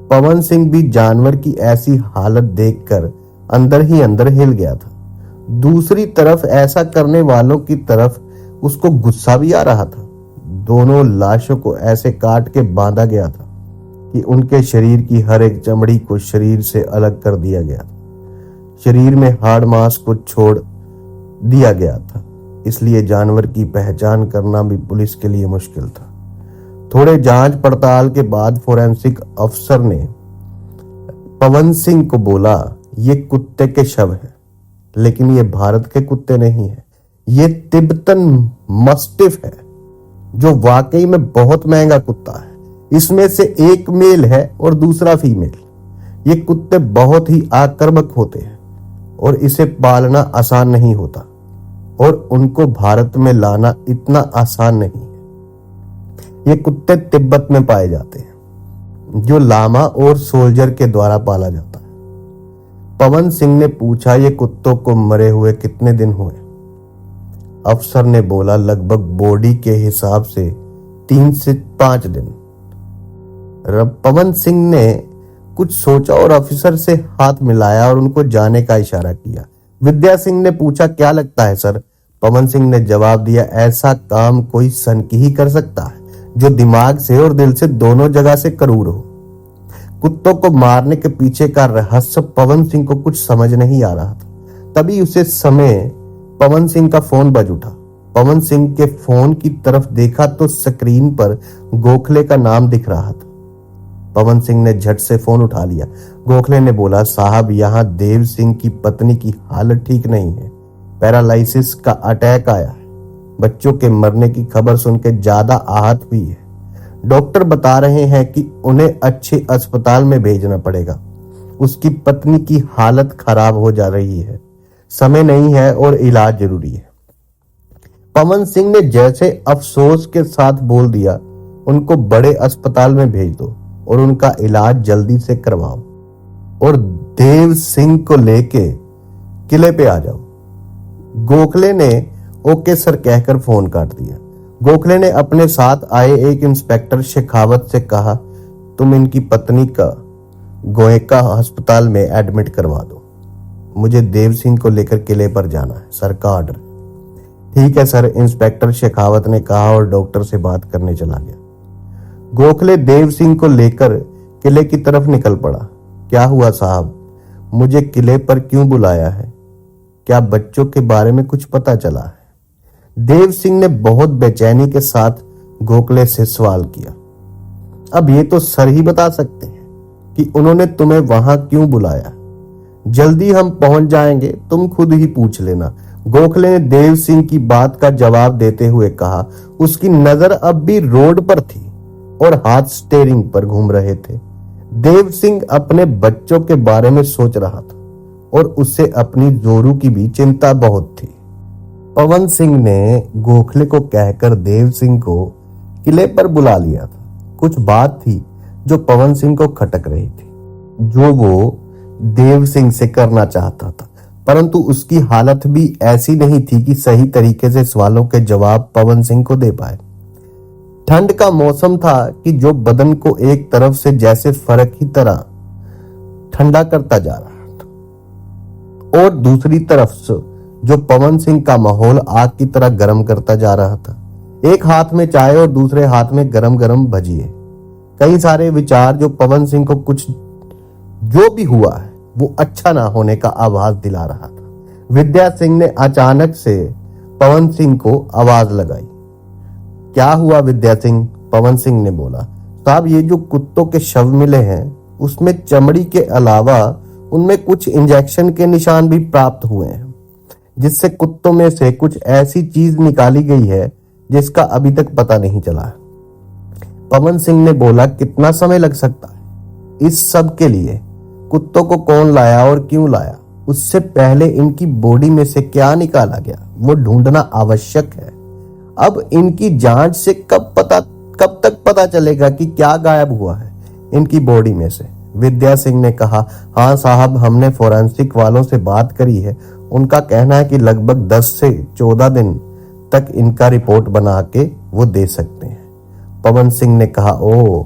पवन सिंह भी जानवर की ऐसी हालत देखकर अंदर ही अंदर हिल गया था। दूसरी तरफ ऐसा करने वालों की तरफ उसको गुस्सा भी आ रहा था। दोनों लाशों को ऐसे काट के बांधा गया था कि उनके शरीर की हर एक चमड़ी को शरीर से अलग कर दिया गया था। शरीर में हाड़ मांस को छोड़ दिया गया था, इसलिए जानवर की पहचान करना भी पुलिस के लिए मुश्किल था। थोड़े जांच पड़ताल के बाद फोरेंसिक अफसर ने पवन सिंह को बोला, ये कुत्ते के शव है, लेकिन ये भारत के कुत्ते नहीं है, ये तिब्बतन मस्टिफ है जो वाकई में बहुत महंगा कुत्ता है। इसमें से एक मेल है और दूसरा फीमेल। ये कुत्ते बहुत ही आक्रामक होते हैं और इसे पालना आसान नहीं होता और उनको भारत में लाना इतना आसान नहीं है। ये कुत्ते तिब्बत में पाए जाते हैं, जो लामा और सोल्जर के द्वारा पाला जाता है। पवन सिंह ने पूछा, ये कुत्तों को मरे हुए कितने दिन हुए? अफसर ने बोला, लगभग बॉडी के हिसाब से 3 से 5 दिन। पवन सिंह ने कुछ सोचा और ऑफिसर से हाथ मिलाया और उनको जाने का इशारा किया। विद्या सिंह ने पूछा, क्या लगता है सर? पवन सिंह ने जवाब दिया, ऐसा काम कोई सनकी ही कर सकता है जो दिमाग से और दिल से दोनों जगह से करूर हो। कुत्तों को मारने के पीछे का रहस्य पवन सिंह को कुछ समझ नहीं आ रहा था। तभी उसे समय पवन सिंह का फोन बज उठा। पवन सिंह के फोन की तरफ देखा तो स्क्रीन पर गोखले का नाम दिख रहा था। पवन सिंह ने झट से फोन उठा लिया। गोखले ने बोला, साहब यहाँ देव सिंह की पत्नी की हालत ठीक नहीं है, पैरालिसिस का अटैक आया है। बच्चों के मरने की खबर सुनकर ज्यादा आहत हुई है। डॉक्टर बता रहे हैं कि उन्हें अच्छे अस्पताल में भेजना पड़ेगा। उसकी पत्नी की हालत खराब हो जा रही है, समय नहीं है और इलाज जरूरी है। पवन सिंह ने जैसे अफसोस के साथ बोल दिया, उनको बड़े अस्पताल में भेज दो और उनका इलाज जल्दी से करवाओ और देव सिंह को लेके किले पे आ जाओ। गोखले ने ओके सर कहकर फोन काट दिया। गोखले ने अपने साथ आए एक इंस्पेक्टर शेखावत से कहा, तुम इनकी पत्नी का गोयका अस्पताल में एडमिट करवा दो, मुझे देव सिंह को लेकर किले पर जाना है, सर का ऑर्डर। ठीक है सर, इंस्पेक्टर शेखावत ने कहा और डॉक्टर से बात करने चला गया। गोखले देव सिंह को लेकर किले की तरफ निकल पड़ा। क्या हुआ साहब, मुझे किले पर क्यों बुलाया है? क्या बच्चों के बारे में कुछ पता चला है? देव सिंह ने बहुत बेचैनी के साथ गोखले से सवाल किया। अब ये तो सर ही बता सकते हैं कि उन्होंने तुम्हें वहां क्यों बुलाया। जल्दी हम पहुंच जाएंगे, तुम खुद ही पूछ लेना। गोखले ने देव सिंह की बात का जवाब देते हुए कहा। उसकी नजर अब भी रोड पर थी और हाथ स्टीयरिंग पर घूम रहे थे। देव सिंह अपने बच्चों के बारे में सोच रहा था और उससे अपनी जोरू की भी चिंता बहुत थी। पवन सिंह ने गोखले को कहकर देव सिंह को किले पर बुला लिया था। कुछ बात थी जो पवन सिंह को खटक रही थी, जो वो देव सिंह से करना चाहता था, परंतु उसकी हालत भी ऐसी नहीं थी कि सही तरीके से सवालों के जवाब पवन सिंह को दे पाए। ठंड का मौसम था कि जो बदन को एक तरफ से जैसे फर्क ही तरह ठंडा करता जा रहा था और दूसरी तरफ से जो पवन सिंह का माहौल आग की तरह गर्म करता जा रहा था। एक हाथ में चाय और दूसरे हाथ में गरम गरम भजिए। कई सारे विचार जो पवन सिंह को कुछ जो भी हुआ है वो अच्छा ना होने का आभास दिला रहा था। विद्या सिंह ने अचानक से पवन सिंह को आवाज लगाई। क्या हुआ विद्या सिंह? पवन सिंह ने बोला, साहब ये जो कुत्तों के शव मिले हैं उसमें चमड़ी के अलावा उनमें कुछ इंजेक्शन के निशान भी प्राप्त हुए हैं, जिससे कुत्तों में से कुछ ऐसी चीज निकाली गई है जिसका अभी तक पता नहीं चला है। पवन सिंह ने बोला, कितना समय लग सकता है इस सब के लिए? कुत्तों को कौन लाया और क्यों लाया? उससे पहले इनकी बॉडी में से क्या निकाला गया वो ढूंढना आवश्यक है। अब इनकी जांच से कब तक पता चलेगा कि क्या गायब हुआ है इनकी बॉडी में से। विद्या सिंह ने कहा, हाँ साहब, हमने फोरेंसिक वालों से बात करी है। उनका कहना है कि लगभग 10 से 14 दिन तक इनका रिपोर्ट बना के वो दे सकते हैं। पवन सिंह ने कहा, ओह,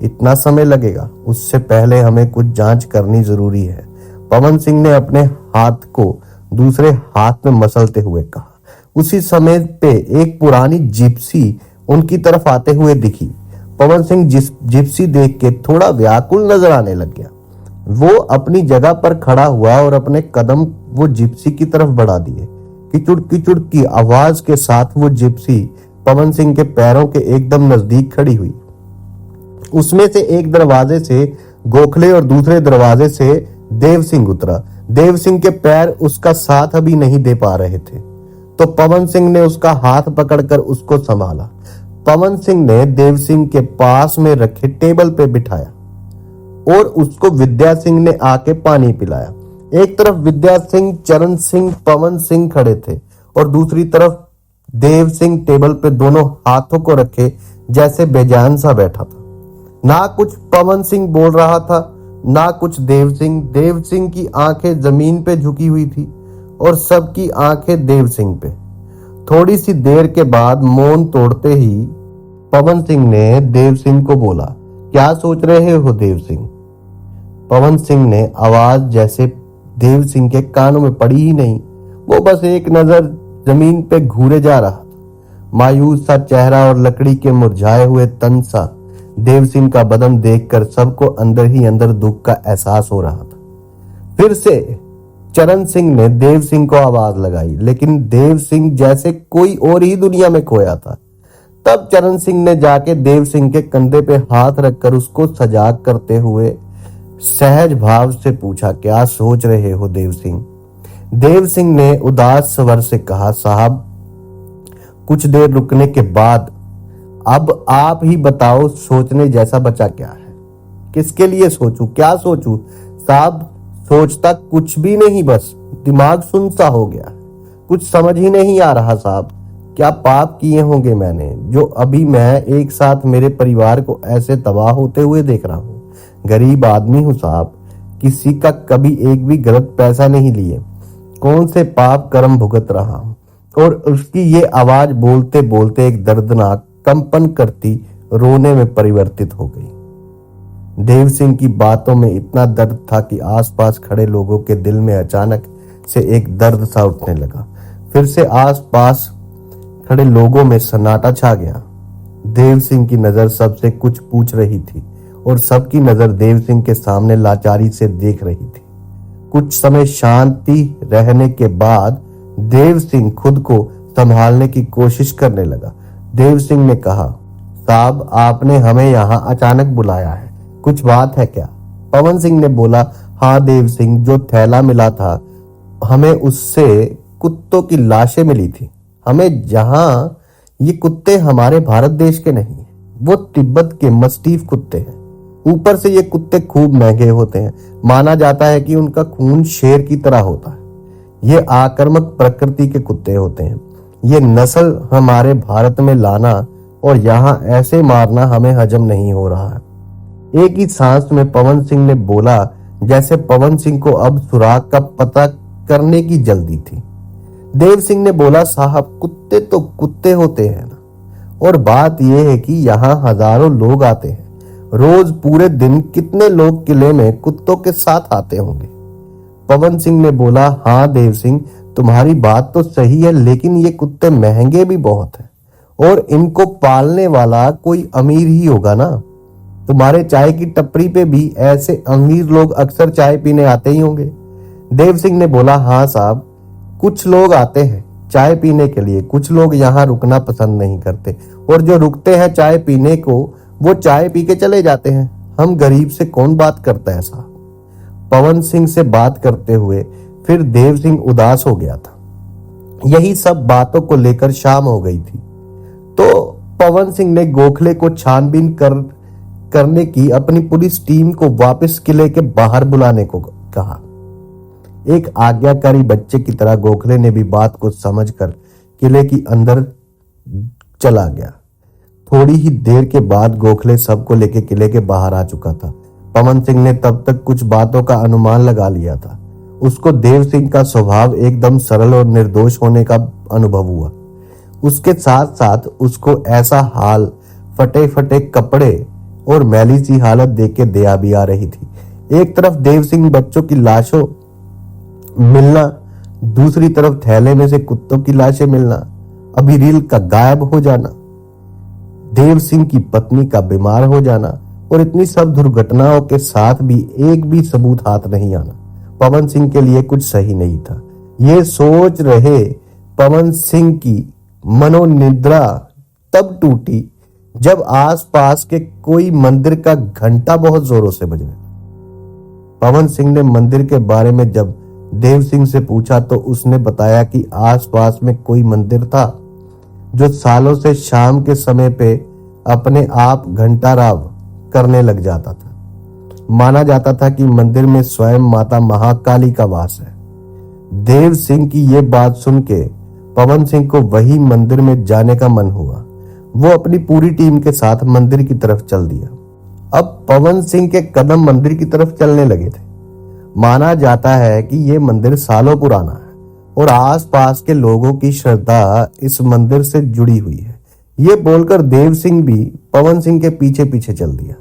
इतना समय लगेगा? उससे पहले हमें कुछ जांच करनी जरूरी है। पवन सिंह ने अपने हाथ को दूसरे हाथ में मसलते हुए कहा। उसी समय पे एक पुरानी जिप्सी उनकी तरफ आते हुए दिखी। पवन सिंह जिप्सी देख के थोड़ा व्याकुल नजर आने लग गया। वो अपनी जगह पर खड़ा हुआ और अपने कदम वो जिप्सी की तरफ बढ़ा दिए। किचुड़ किचुड़ की आवाज के साथ वो जिप्सी पवन सिंह के पैरों के एकदम नजदीक खड़ी हुई। उसमें से एक दरवाजे से गोखले और दूसरे दरवाजे से देव सिंह उतरा। देव सिंह के पैर उसका साथ अभी नहीं दे पा रहे थे, तो पवन सिंह ने उसका हाथ पकड़कर उसको संभाला। पवन सिंह ने देव सिंह के पास में रखे टेबल पे बिठाया और उसको विद्या सिंह ने आके पानी पिलाया। एक तरफ विद्या सिंह, चरण सिंह, पवन सिंह खड़े थे और दूसरी तरफ देव सिंह टेबल पे दोनों हाथों को रखे जैसे बेजान सा बैठा था। ना कुछ पवन सिंह बोल रहा था, ना कुछ देव सिंह। देव सिंह की आंखें जमीन पे झुकी हुई थी और सबकी आंखें देव सिंह पे। थोड़ी सी देर के बाद मौन तोड़ते ही पवन सिंह ने देव सिंह को बोला, क्या सोच रहे हो देव सिंह? पवन सिंह ने आवाज जैसे देव सिंह के कानों में पड़ी ही नहीं। वो बस एक नजर जमीन पे घूरे जा रहा था। मायूस सा चेहरा और लकड़ी के मुरझाए हुए तन सा देव सिंह का बदन देखकर सबको अंदर ही अंदर दुख का एहसास हो रहा था। फिर से चरण सिंह ने देव सिंह को आवाज लगाई, लेकिन देव सिंह जैसे कोई और ही दुनिया में खोया था। तब चरण सिंह ने जाके देव सिंह के कंधे पे हाथ रखकर उसको सजाग करते हुए सहज भाव से पूछा, क्या सोच रहे हो देव सिंह? देव सिंह ने उदास स्वर से कहा, साहब, कुछ देर रुकने के बाद अब आप ही बताओ, सोचने जैसा बचा क्या है? किसके लिए सोचूं? क्या सोचूं? साहब, सोचता कुछ भी नहीं, बस दिमाग सुन सा हो गया। कुछ समझ ही नहीं आ रहा साहब। क्या पाप किए होंगे मैंने जो अभी मैं एक साथ मेरे परिवार को ऐसे तबाह होते हुए देख रहा हूँ? गरीब आदमी हूँ साहब, किसी का कभी एक भी गलत पैसा नहीं लिए। कौन से पाप कर्म भुगत रहा हूँ? और उसकी ये आवाज बोलते बोलते एक दर्दनाक कंपन करती रोने में परिवर्तित हो गई। देव सिंह की बातों में इतना दर्द था कि आसपास खड़े लोगों के दिल में अचानक से एक दर्द सा उठने लगा। फिर से आसपास खड़े लोगों में सन्नाटा छा गया। देव सिंह की नजर सबसे कुछ पूछ रही थी और सबकी नजर देव सिंह के सामने लाचारी से देख रही थी। कुछ समय शांति रहने के बाद देव सिंह खुद को संभालने की कोशिश करने लगा। देव सिंह ने कहा, साहब, आपने हमें यहाँ अचानक बुलाया है, कुछ बात है क्या? पवन सिंह ने बोला, हाँ देव सिंह, जो थैला मिला था हमें उससे कुत्तों की लाशें मिली थी। हमें जहाँ ये कुत्ते हमारे भारत देश के नहीं, वो तिब्बत के मस्टीफ कुत्ते हैं। ऊपर से ये कुत्ते खूब महंगे होते हैं। माना जाता है कि उनका खून शेर की तरह होता है। ये आक्रामक प्रकृति के कुत्ते होते हैं। ये नस्ल हमारे भारत में लाना और यहाँ ऐसे मारना हमें हजम नहीं हो रहा है। एक ही सांस में पवन सिंह ने बोला, जैसे पवन सिंह को अब सुराग का पता करने की जल्दी थी। देव सिंह ने बोला, साहब, कुत्ते तो कुत्ते होते हैं ना, और बात यह है कि यहाँ हजारों लोग आते हैं। रोज पूरे दिन कितने लोग किले में कुत्तों के साथ आते होंगे? पवन सिंह ने बोला, हाँ देव सिंह, तुम्हारी बात तो सही है, लेकिन ये कुत्ते महंगे भी बहुत हैं और इनको पालने वाला कोई अमीर ही होगा ना। तुम्हारे चाय की टपरी पे भी ऐसे अमीर लोग अक्सर चाय पीने आते ही होंगे। देव सिंह ने बोला, हाँ साहब, कुछ लोग आते हैं चाय पीने के लिए, कुछ लोग यहाँ रुकना पसंद नहीं करते और जो रुकते हैं चाय पीने को वो चाय पी के चले जाते हैं। हम गरीब से कौन बात करता है साहब? पवन सिंह से बात करते हुए फिर देव सिंह उदास हो गया था। यही सब बातों को लेकर शाम हो गई थी तो पवन सिंह ने गोखले को छानबीन करने की अपनी पुलिस टीम को वापस किले के बाहर बुलाने को कहा। एक आज्ञाकारी बच्चे की तरह गोखले ने भी बात को समझकर किले की अंदर चला गया। थोड़ी ही देर के बाद गोखले सबको लेके किले के बाहर आ चुका था। पवन सिंह ने तब तक कुछ बातों का अनुमान लगा लिया था। उसको देव सिंह का स्वभाव एकदम सरल और निर्दोष होने का अनुभव हुआ। उसके साथ साथ उसको ऐसा हाल, फटे फटे कपड़े और मैली सी हालत देख के दया भी आ रही थी। एक तरफ देव सिंह बच्चों की लाशों मिलना, दूसरी तरफ थैले में से कुत्तों की लाशें मिलना, अभिरील का गायब हो जाना, देव सिंह की पत्नी का बीमार हो जाना और इतनी सब दुर्घटनाओं के साथ भी एक भी सबूत हाथ नहीं आना पवन सिंह के लिए कुछ सही नहीं था। ये सोच रहे पवन सिंह की मनोनिद्रा तब टूटी जब आसपास के कोई मंदिर का घंटा बहुत जोरों से बजने लगा। पवन सिंह ने मंदिर के बारे में जब देव सिंह से पूछा तो उसने बताया कि आसपास में कोई मंदिर था जो सालों से शाम के समय पे अपने आप घंटाराव करने लग जाता था। माना जाता था कि मंदिर में स्वयं माता महाकाली का वास है। देव सिंह की ये बात सुन के पवन सिंह को वही मंदिर में जाने का मन हुआ। वो अपनी पूरी टीम के साथ मंदिर की तरफ चल दिया। अब पवन सिंह के कदम मंदिर की तरफ चलने लगे थे। माना जाता है कि यह मंदिर सालों पुराना है और आसपास के लोगों की श्रद्धा इस मंदिर से जुड़ी हुई है। ये बोलकर देव सिंह भी पवन सिंह के पीछे पीछे चल दिया।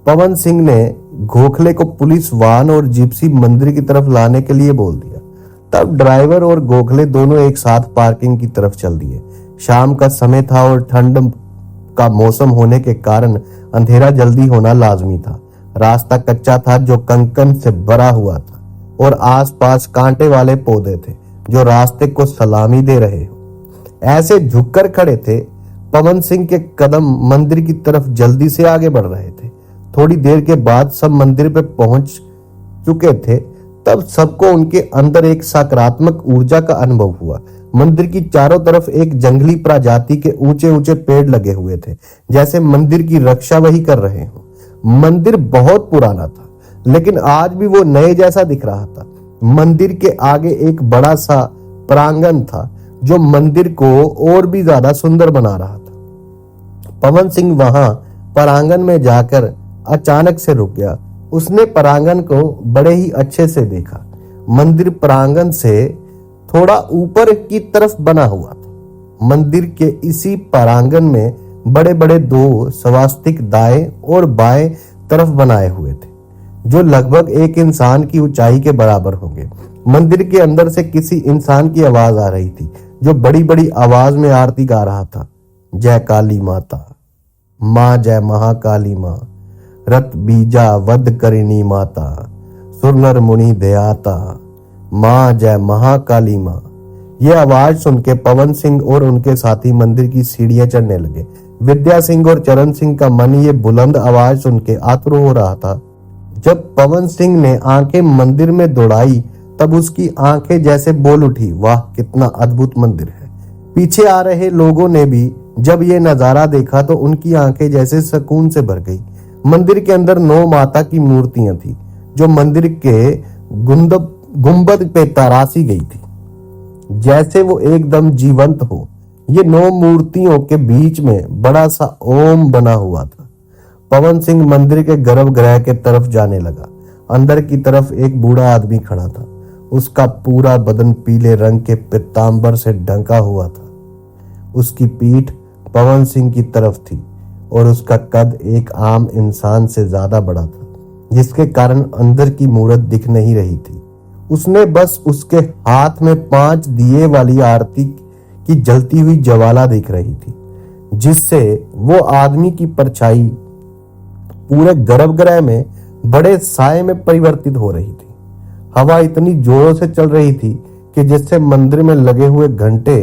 पवन सिंह ने गोखले को पुलिस वाहन और जिप्सी मंदिर की तरफ लाने के लिए बोल दिया। तब ड्राइवर और गोखले दोनों एक साथ पार्किंग की तरफ चल दिए। शाम का समय था और ठंड का मौसम होने के कारण अंधेरा जल्दी होना लाजमी था। रास्ता कच्चा था जो कंकन से भरा हुआ था और आसपास कांटे वाले पौधे थे जो रास्ते को सलामी दे रहे हो ऐसे झुककर खड़े थे। पवन सिंह के कदम मंदिर की तरफ जल्दी से आगे बढ़ रहे थे। थोड़ी देर के बाद सब मंदिर पे पहुंच चुके थे। तब सबको उनके अंदर एक सकारात्मक ऊर्जा का अनुभव हुआ। मंदिर की चारों तरफ एक जंगली प्रजाति के ऊंचे ऊंचे पेड़ लगे हुए थे, जैसे मंदिर की रक्षा वही कर रहे हो। मंदिर बहुत पुराना था, लेकिन आज भी वो नए जैसा दिख रहा था। मंदिर के आगे एक बड़ा सा प्रांगण था जो मंदिर को और भी ज्यादा सुंदर बना रहा था। पवन सिंह वहां प्रांगण में जाकर अचानक से रुक गया। उसने प्रांगण को बड़े ही अच्छे से देखा। मंदिर प्रांगण से थोड़ा ऊपर की तरफ बना हुआ था। मंदिर के इसी प्रांगण में बड़े बड़े दो स्वास्तिक दाएं और बाएं तरफ बनाए हुए थे जो लगभग एक इंसान की ऊंचाई के बराबर होंगे। मंदिर के अंदर से किसी इंसान की आवाज आ रही थी जो बड़ी बड़ी आवाज में आरती गा रहा था। जय काली माता, माँ जय महाकाली माँ, रत बीजा वध करिणी माता, सुरनर मुनि दयाता, माँ जय महाकाली माँ। ये आवाज सुन के पवन सिंह और उनके साथी मंदिर की सीढ़ियां चढ़ने लगे। विद्या सिंह और चरण सिंह का मन ये बुलंद आवाज सुन के आतुर हो रहा था। जब पवन सिंह ने आंखें मंदिर में दौड़ाई तब उसकी आंखें जैसे बोल उठी, वाह कितना अद्भुत मंदिर है। पीछे आ रहे लोगों ने भी जब ये नजारा देखा तो उनकी आंखें जैसे सुकून से भर गई। मंदिर के अंदर 9 माता की मूर्तियां थी जो मंदिर के गुंबद पे तराशी गई थी, जैसे वो एकदम जीवंत हो। ये 9 मूर्तियों के बीच में बड़ा सा ओम बना हुआ था। पवन सिंह मंदिर के गर्भगृह के तरफ जाने लगा। अंदर की तरफ एक बूढ़ा आदमी खड़ा था। उसका पूरा बदन पीले रंग के पीतांबर से ढंका हुआ था। उसकी पीठ पवन सिंह की तरफ थी और उसका कद एक आम इंसान से ज्यादा बड़ा था, जिसके कारण अंदर की मूरत दिख नहीं रही थी। उसने बस उसके हाथ में 5 दिए वाली आरती की जलती हुई ज्वाला दिख रही थी, जिससे वो आदमी की परछाई पूरे गर्भगृह में बड़े साए में परिवर्तित हो रही थी। हवा इतनी जोरों से चल रही थी कि जिससे मंदिर में लगे हुए घंटे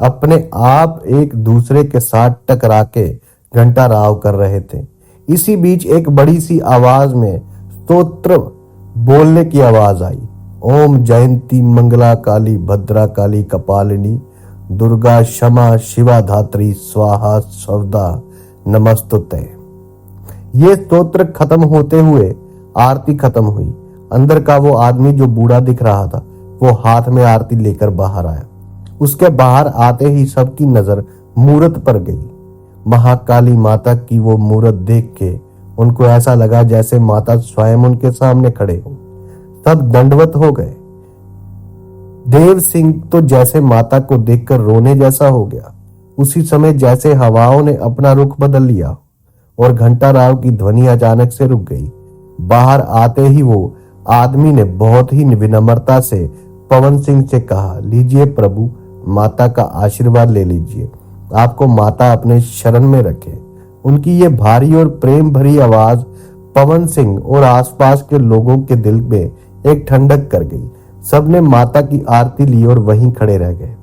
अपने आप एक दूसरे के साथ टकरा के घंटा राव कर रहे थे। इसी बीच एक बड़ी सी आवाज में स्तोत्र बोलने की आवाज आई। ओम जयंती मंगला काली भद्रा काली कपालिनी दुर्गा क्षमा शिवा धात्री स्वाहा स्वदा नमस्तुते। ये स्तोत्र खत्म होते हुए आरती खत्म हुई। अंदर का वो आदमी जो बूढ़ा दिख रहा था वो हाथ में आरती लेकर बाहर आया। उसके बाहर आते ही सबकी नजर मूरत पर गई। महाकाली माता की वो मूरत देख के उनको ऐसा लगा जैसे माता स्वयं उनके सामने खड़े हो। सब दंडवत हो गए। देव सिंह तो जैसे माता को देखकर रोने जैसा हो गया। उसी समय जैसे हवाओं ने अपना रुख बदल लिया और घंटा राव की ध्वनि अचानक से रुक गई। बाहर आते ही वो आदमी ने बहुत ही विनम्रता से पवन सिंह से कहा, लीजिए प्रभु, माता का आशीर्वाद ले लीजिए। आपको माता अपने शरण में रखे। उनकी ये भारी और प्रेम भरी आवाज पवन सिंह और आसपास के लोगों के दिल में एक ठंडक कर गई। सबने माता की आरती ली और वहीं खड़े रह गए।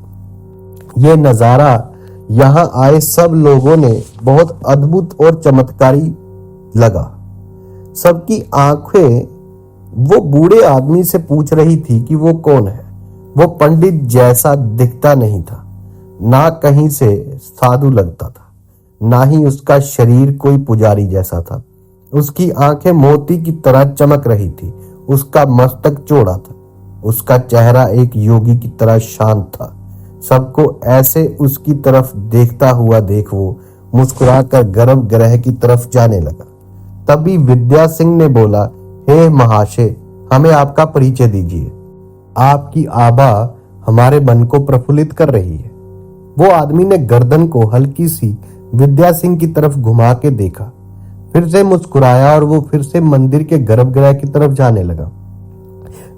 ये नजारा यहाँ आए सब लोगों ने बहुत अद्भुत और चमत्कारी लगा। सबकी आंखें वो बूढ़े आदमी से पूछ रही थी कि वो कौन है। वो पंडित जैसा दिखता नहीं था, ना कहीं से साधु लगता था, ना ही उसका शरीर कोई पुजारी जैसा था। उसकी आंखें मोती की तरह चमक रही थी। उसका मस्तक चौड़ा था। उसका चेहरा एक योगी की तरह शांत था। सबको ऐसे उसकी तरफ देखता हुआ देख वो मुस्कुराकर गर्भगृह की तरफ जाने लगा। तभी विद्या सिंह ने बोला, हे महाशय, हमें आपका परिचय दीजिए। आपकी आभा हमारे मन को प्रफुल्लित कर रही है। वो आदमी ने गर्दन को हल्की सी विद्या सिंह की तरफ घुमा के देखा, फिर से मुस्कुराया और वो फिर से मंदिर के गर्भगृह की तरफ जाने लगा।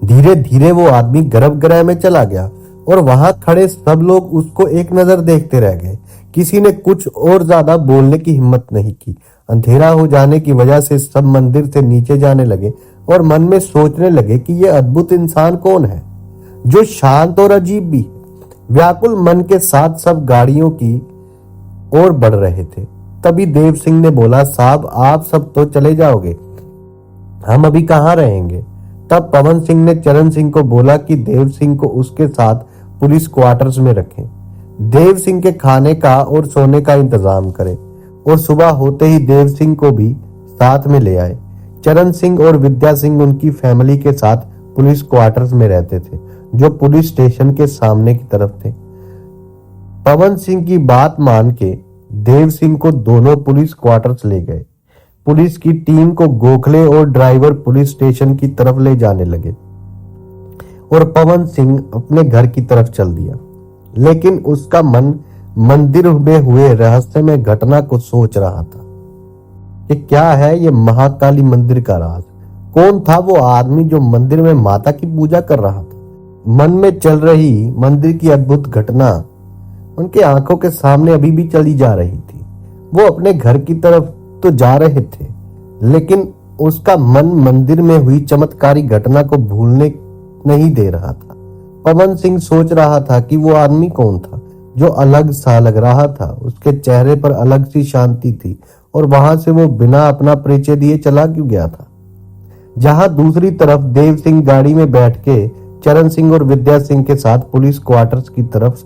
धीरे धीरे वो आदमी गर्भगृह में चला गया और वहां खड़े सब लोग उसको एक नजर देखते रह गए। किसी ने कुछ और ज्यादा बोलने की हिम्मत नहीं की। अंधेरा हो जाने की वजह से सब मंदिर से नीचे जाने लगे और मन में सोचने लगे कि यह अद्भुत इंसान कौन है जो शांत और अजीब भी है। व्याकुल मन के साथ सब गाड़ियों की ओर बढ़ रहे थे। तभी देव सिंह ने बोला, साहब आप सब तो चले जाओगे, हम अभी कहाँ रहेंगे। तब पवन सिंह ने चरण सिंह को बोला कि देव सिंह को उसके साथ पुलिस क्वार्टर्स में रखें। देव सिंह के खाने का और सोने का इंतजाम करें और सुबह होते ही देव सिंह को भी साथ में ले आए। चरण सिंह और विद्या सिंह उनकी फैमिली के साथ पुलिस क्वार्टर्स में रहते थे जो पुलिस स्टेशन के सामने की तरफ थे। पवन सिंह की बात मान के देव सिंह को दोनों पुलिस क्वार्टर्स ले गए। पुलिस की टीम को गोखले और ड्राइवर पुलिस स्टेशन की तरफ ले जाने लगे और पवन सिंह अपने घर की तरफ चल दिया। लेकिन उसका मन मंदिर में हुए रहस्यमय घटना को सोच रहा था कि क्या है ये महाकाली मंदिर का राज। कौन था वो आदमी जो मंदिर में माता की पूजा कर रहा था। मन में चल रही मंदिर की अद्भुत घटना उनके आंखों के सामने अभी भी चली जा रही थी। वो अपने घर की तरफ तो जा रहे थे, लेकिन उसका मन मंदिर में हुई चमत्कारी घटना को भूलने नहीं दे रहा था। पवन सिंह सोच रहा था कि वो आदमी कौन था जो अलग सा लग रहा था। उसके चेहरे पर अलग सी शांति थी और वहां से वो बिना अपना परिचय दिए चला क्यों गया था। जहां दूसरी तरफ देव सिंह गाड़ी में बैठ के चरण सिंह और विद्या सिंह के साथ पुलिस क्वार्टर्स की तरफ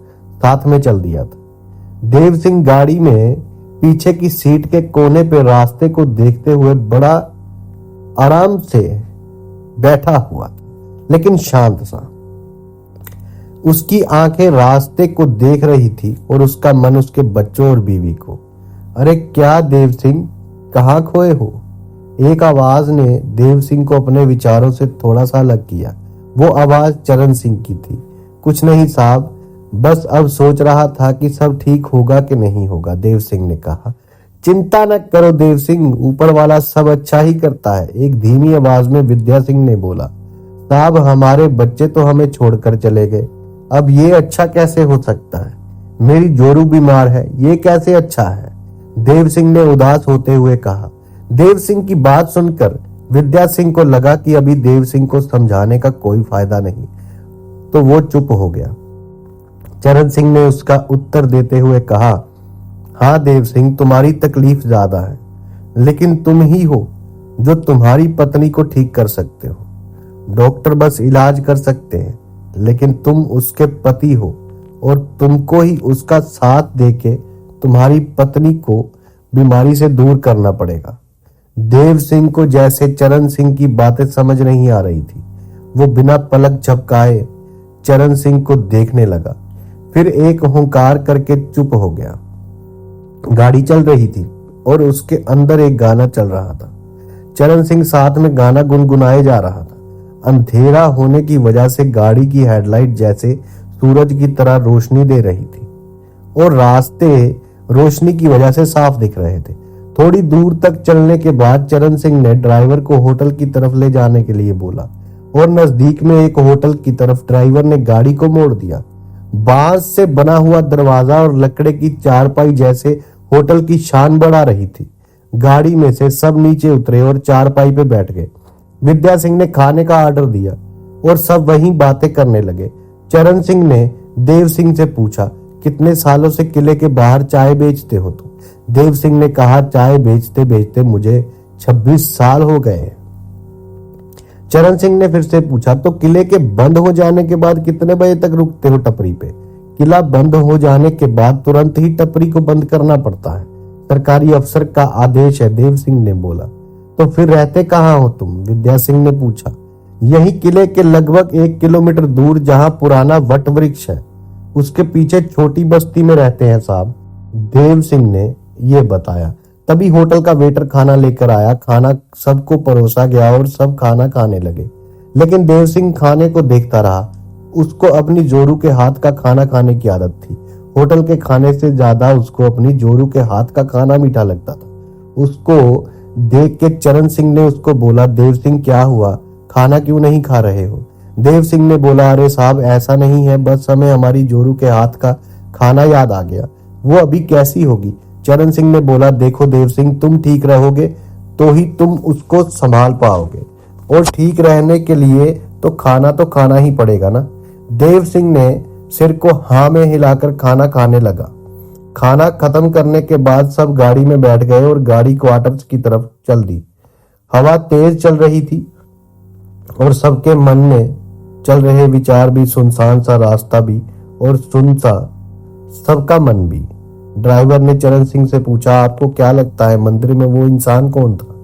साथ में चल दिया था। देव सिंह गाड़ी में पीछे की सीट के कोने पे रास्ते को देखते हुए बड़ा आराम से बैठा हुआ था, लेकिन शांत सा। उसकी आंखें रास्ते को देख रही थी और उसका मन उसके बच्चों और बीवी को। अरे क्या देव सिंह, कहाँ खोए हो? एक आवाज ने देव सिंह को अपने विचारों से थोड़ा सा अलग किया। वो आवाज चरण सिंह की थी। कुछ नहीं साहब, बस अब सोच रहा था कि सब ठीक होगा कि नहीं होगा, देव सिंह ने कहा। चिंता न करो देव सिंह, ऊपर वाला सब अच्छा ही करता है, एक धीमी आवाज में विद्या सिंह ने बोला। साहब हमारे बच्चे तो हमें छोड़कर चले गए, अब ये अच्छा कैसे हो सकता है? मेरी जोरू बीमार है, ये कैसे अच्छा है? देव सिंह ने उदास होते हुए कहा। देव सिंह की बात सुनकर विद्या सिंह को लगा कि अभी देव सिंह को समझाने का कोई फायदा नहीं, तो वो चुप हो गया। चरण सिंह ने उसका उत्तर देते हुए कहा, हाँ देव सिंह, तुम्हारी तकलीफ ज्यादा है, लेकिन तुम ही हो जो तुम्हारी पत्नी को ठीक कर सकते हो। डॉक्टर बस इलाज कर सकते हैं, लेकिन तुम उसके पति हो और तुमको ही उसका साथ देके तुम्हारी पत्नी को बीमारी से दूर करना पड़ेगा। देव सिंह को जैसे चरण सिंह की बातें समझ नहीं आ रही थी। वो बिना पलक झपकाए चरण सिंह को देखने लगा, फिर एक हुंकार करके चुप हो गया। गाड़ी चल रही थी और उसके अंदर एक गाना चल रहा था। चरण सिंह साथ में गाना गुनगुनाए जा रहा था। अंधेरा होने की वजह से गाड़ी की हेडलाइट जैसे सूरज की तरह रोशनी दे रही थी और रास्ते रोशनी की वजह से साफ दिख रहे थे। थोड़ी दूर तक चलने के बाद चरण सिंह ने ड्राइवर को होटल की तरफ ले जाने के लिए बोला और नजदीक में एक होटल की तरफ ड्राइवर ने गाड़ी को मोड़ दिया। बांस से बना हुआ दरवाजा और लकड़े की चारपाई जैसे होटल की शान बढ़ा रही थी। गाड़ी में से सब नीचे उतरे और चारपाई पे बैठ गए। विद्या सिंह ने खाने का ऑर्डर दिया और सब वहीं बातें करने लगे। चरण सिंह ने देव सिंह से पूछा, कितने सालों से किले के बाहर चाय बेचते हो तुम? देव सिंह ने कहा, चाय बेचते बेचते मुझे 26 साल हो गए। चरण सिंह ने फिर से पूछा, तो किले के बंद हो जाने के बाद कितने बजे तक रुकते हो टपरी पे? किला बंद हो जाने के बाद तुरंत ही टपरी को बंद करना पड़ता है, सरकारी अफसर का आदेश है, देव सिंह ने बोला। तो फिर रहते कहाँ हो तुम? विद्या सिंह ने पूछा। यही किले के लगभग 1 किलोमीटर दूर जहाँ पुराना वट वृक्ष है, उसके पीछे छोटी बस्ती में रहते हैं साहब, देव सिंह ने ये बताया। तभी होटल का वेटर खाना लेकर आया। खाना सबको परोसा गया और सब खाना खाने लगे, लेकिन देव सिंह खाने को देखता रहा। उसको अपनी जोरू के हाथ का खाना खाने की आदत थी। होटल के खाने से ज्यादा उसको अपनी जोरू के हाथ का खाना मीठा लगता था। उसको देख के चरण सिंह ने उसको बोला, देव सिंह क्या हुआ, खाना क्यों नहीं खा रहे हो? देव सिंह ने बोला, अरे साहब ऐसा नहीं है, बस हमें हमारी जोरू के हाथ का खाना याद आ गया। वो अभी कैसी होगी? चरण सिंह ने बोला, देखो देव सिंह, तुम ठीक रहोगे तो ही तुम उसको संभाल पाओगे, और ठीक रहने के लिए तो खाना ही पड़ेगा ना। देव सिंह ने सिर को हाँ में हिलाकर खाना खाने लगा। खाना खत्म करने के बाद सब गाड़ी में बैठ गए और गाड़ी क्वार्टर्स की तरफ चल दी। हवा तेज चल रही थी और सबके मन में चल रहे विचार भी, सुनसान सा रास्ता भी और सुनसा सबका मन भी। ड्राइवर ने चरण सिंह से पूछा, आपको क्या लगता है मंदिर में वो इंसान कौन था?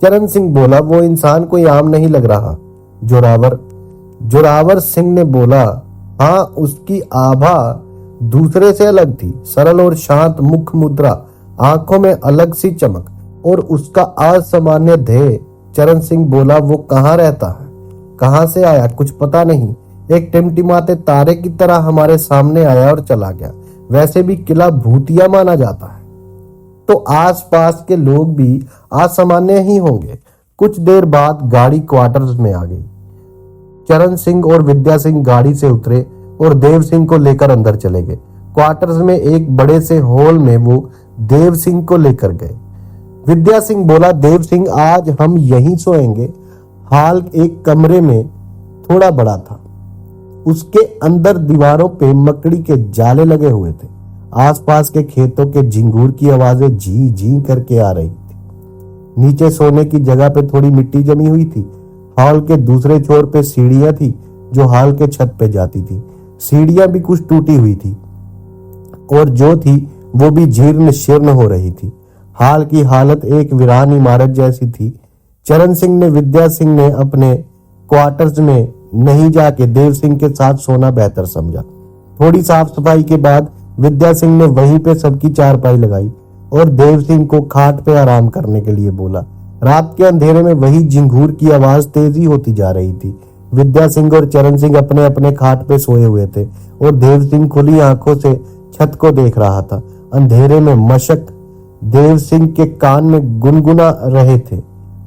चरण सिंह बोला, वो इंसान कोई आम नहीं लग रहा। जोरावर सिंह ने बोला, हाँ, उसकी आभा दूसरे से अलग थी, सरल और शांत मुख मुद्रा, आंखों में अलग सी चमक और उसका असामान्य ध्येय। चरण सिंह बोला, वो कहाँ रहता है, कहाँ से आया, कुछ पता नहीं। एक टिमटिमाते तारे की तरह हमारे सामने आया और चला गया। वैसे भी किला भूतिया माना जाता है, तो आसपास के लोग भी असामान्य ही होंगे। कुछ देर बाद गाड़ी क्वार्टर्स में आ गई। चरण सिंह और विद्या सिंह गाड़ी से उतरे और देव सिंह को लेकर अंदर चले गए। क्वार्टर्स में एक बड़े से हॉल में वो देव सिंह को लेकर गए। विद्या सिंह बोला, देव सिंह, आज हम यहीं सोएंगे। हॉल एक कमरे में थोड़ा बड़ा था। उसके अंदर दीवारों पे मकड़ी के जाले लगे हुए थे। आसपास के खेतों के झिंगूर की आवाजें झी झी करके आ रही थी। नीचे सोने की जगह पे थोड़ी मिट्टी जमी हुई थी। हॉल के दूसरे छोर पे सीढ़ियां थी जो हॉल के छत पे जाती थी। सीढ़ियां भी कुछ टूटी हुई थी और जो थी वो भी जीर्ण शीर्ण हो रही थी। हॉल की हालत एक वीरान इमारत जैसी थी। चरण सिंह ने विद्या सिंह ने अपने क्वार्टर्स में नहीं जाके देव सिंह के साथ सोना बेहतर समझा। थोड़ी साफ सफाई के बाद विद्या सिंह ने वहीं पे सबकी चारपाई लगाई और देव सिंह को खाट पे आराम करने के लिए बोला। रात के अंधेरे में वही झिंगूर की आवाज तेजी होती जा रही थी। विद्या सिंह और चरण सिंह अपने अपने खाट पे सोए हुए थे और देव सिंह खुली आंखों से छत को देख रहा था। अंधेरे में मशक देव सिंह के कान में गुनगुना रहे थे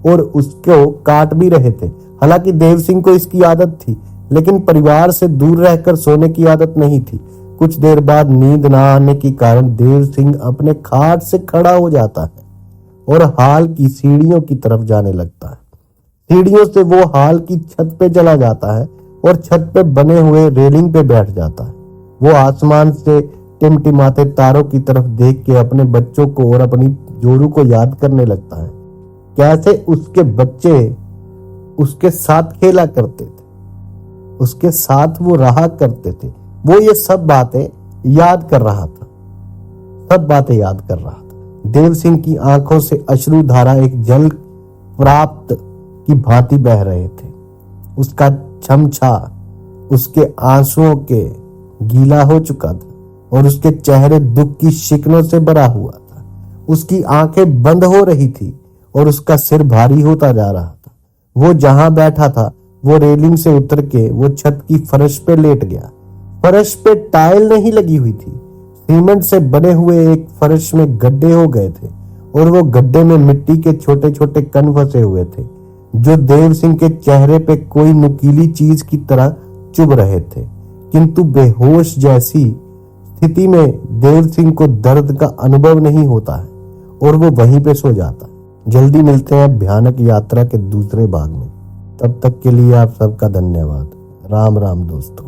और उसको काट भी रहे थे। हालांकि देव सिंह को इसकी आदत थी, लेकिन परिवार से दूर रहकर सोने की आदत नहीं थी। कुछ देर बाद नींद न आने के कारण देव सिंह अपने खाट से खड़ा हो जाता है और हॉल की सीढ़ियों की तरफ जाने लगता है। सीढ़ियों से वो हॉल की छत पे चला जाता है और छत पे बने हुए रेलिंग पे बैठ जाता है। वो आसमान से टिमटिमाते तारों की तरफ देख के अपने बच्चों को और अपनी जोरू को याद करने लगता है। कैसे उसके बच्चे उसके साथ खेला करते थे, उसके साथ वो रहा करते थे। वो ये सब बातें याद कर रहा था, सब बातें याद कर रहा था। देव सिंह की आंखों से अश्रु धारा एक जल प्राप्त की भांति बह रहे थे। उसका छमछा उसके आंसुओं के गीला हो चुका था और उसके चेहरे दुख की शिकनों से भरा हुआ था। उसकी आंखें बंद हो रही थी और उसका सिर भारी होता जा रहा था। वो जहां बैठा था वो रेलिंग से उतर के वो छत की फर्श पे लेट गया। फर्श पे टाइल नहीं लगी हुई थी। सीमेंट से बने हुए एक फर्श में गड्ढे हो गए थे और वो गड्ढे में मिट्टी के छोटे छोटे कण फंसे हुए थे जो देव सिंह के चेहरे पे कोई नुकीली चीज की तरह चुभ रहे थे। किंतु बेहोश जैसी स्थिति में देव सिंह को दर्द का अनुभव नहीं होता है और वो वहीं पे सो जाता है। जल्दी मिलते हैं भयानक यात्रा के दूसरे भाग में। तब तक के लिए आप सबका धन्यवाद। राम राम दोस्तों।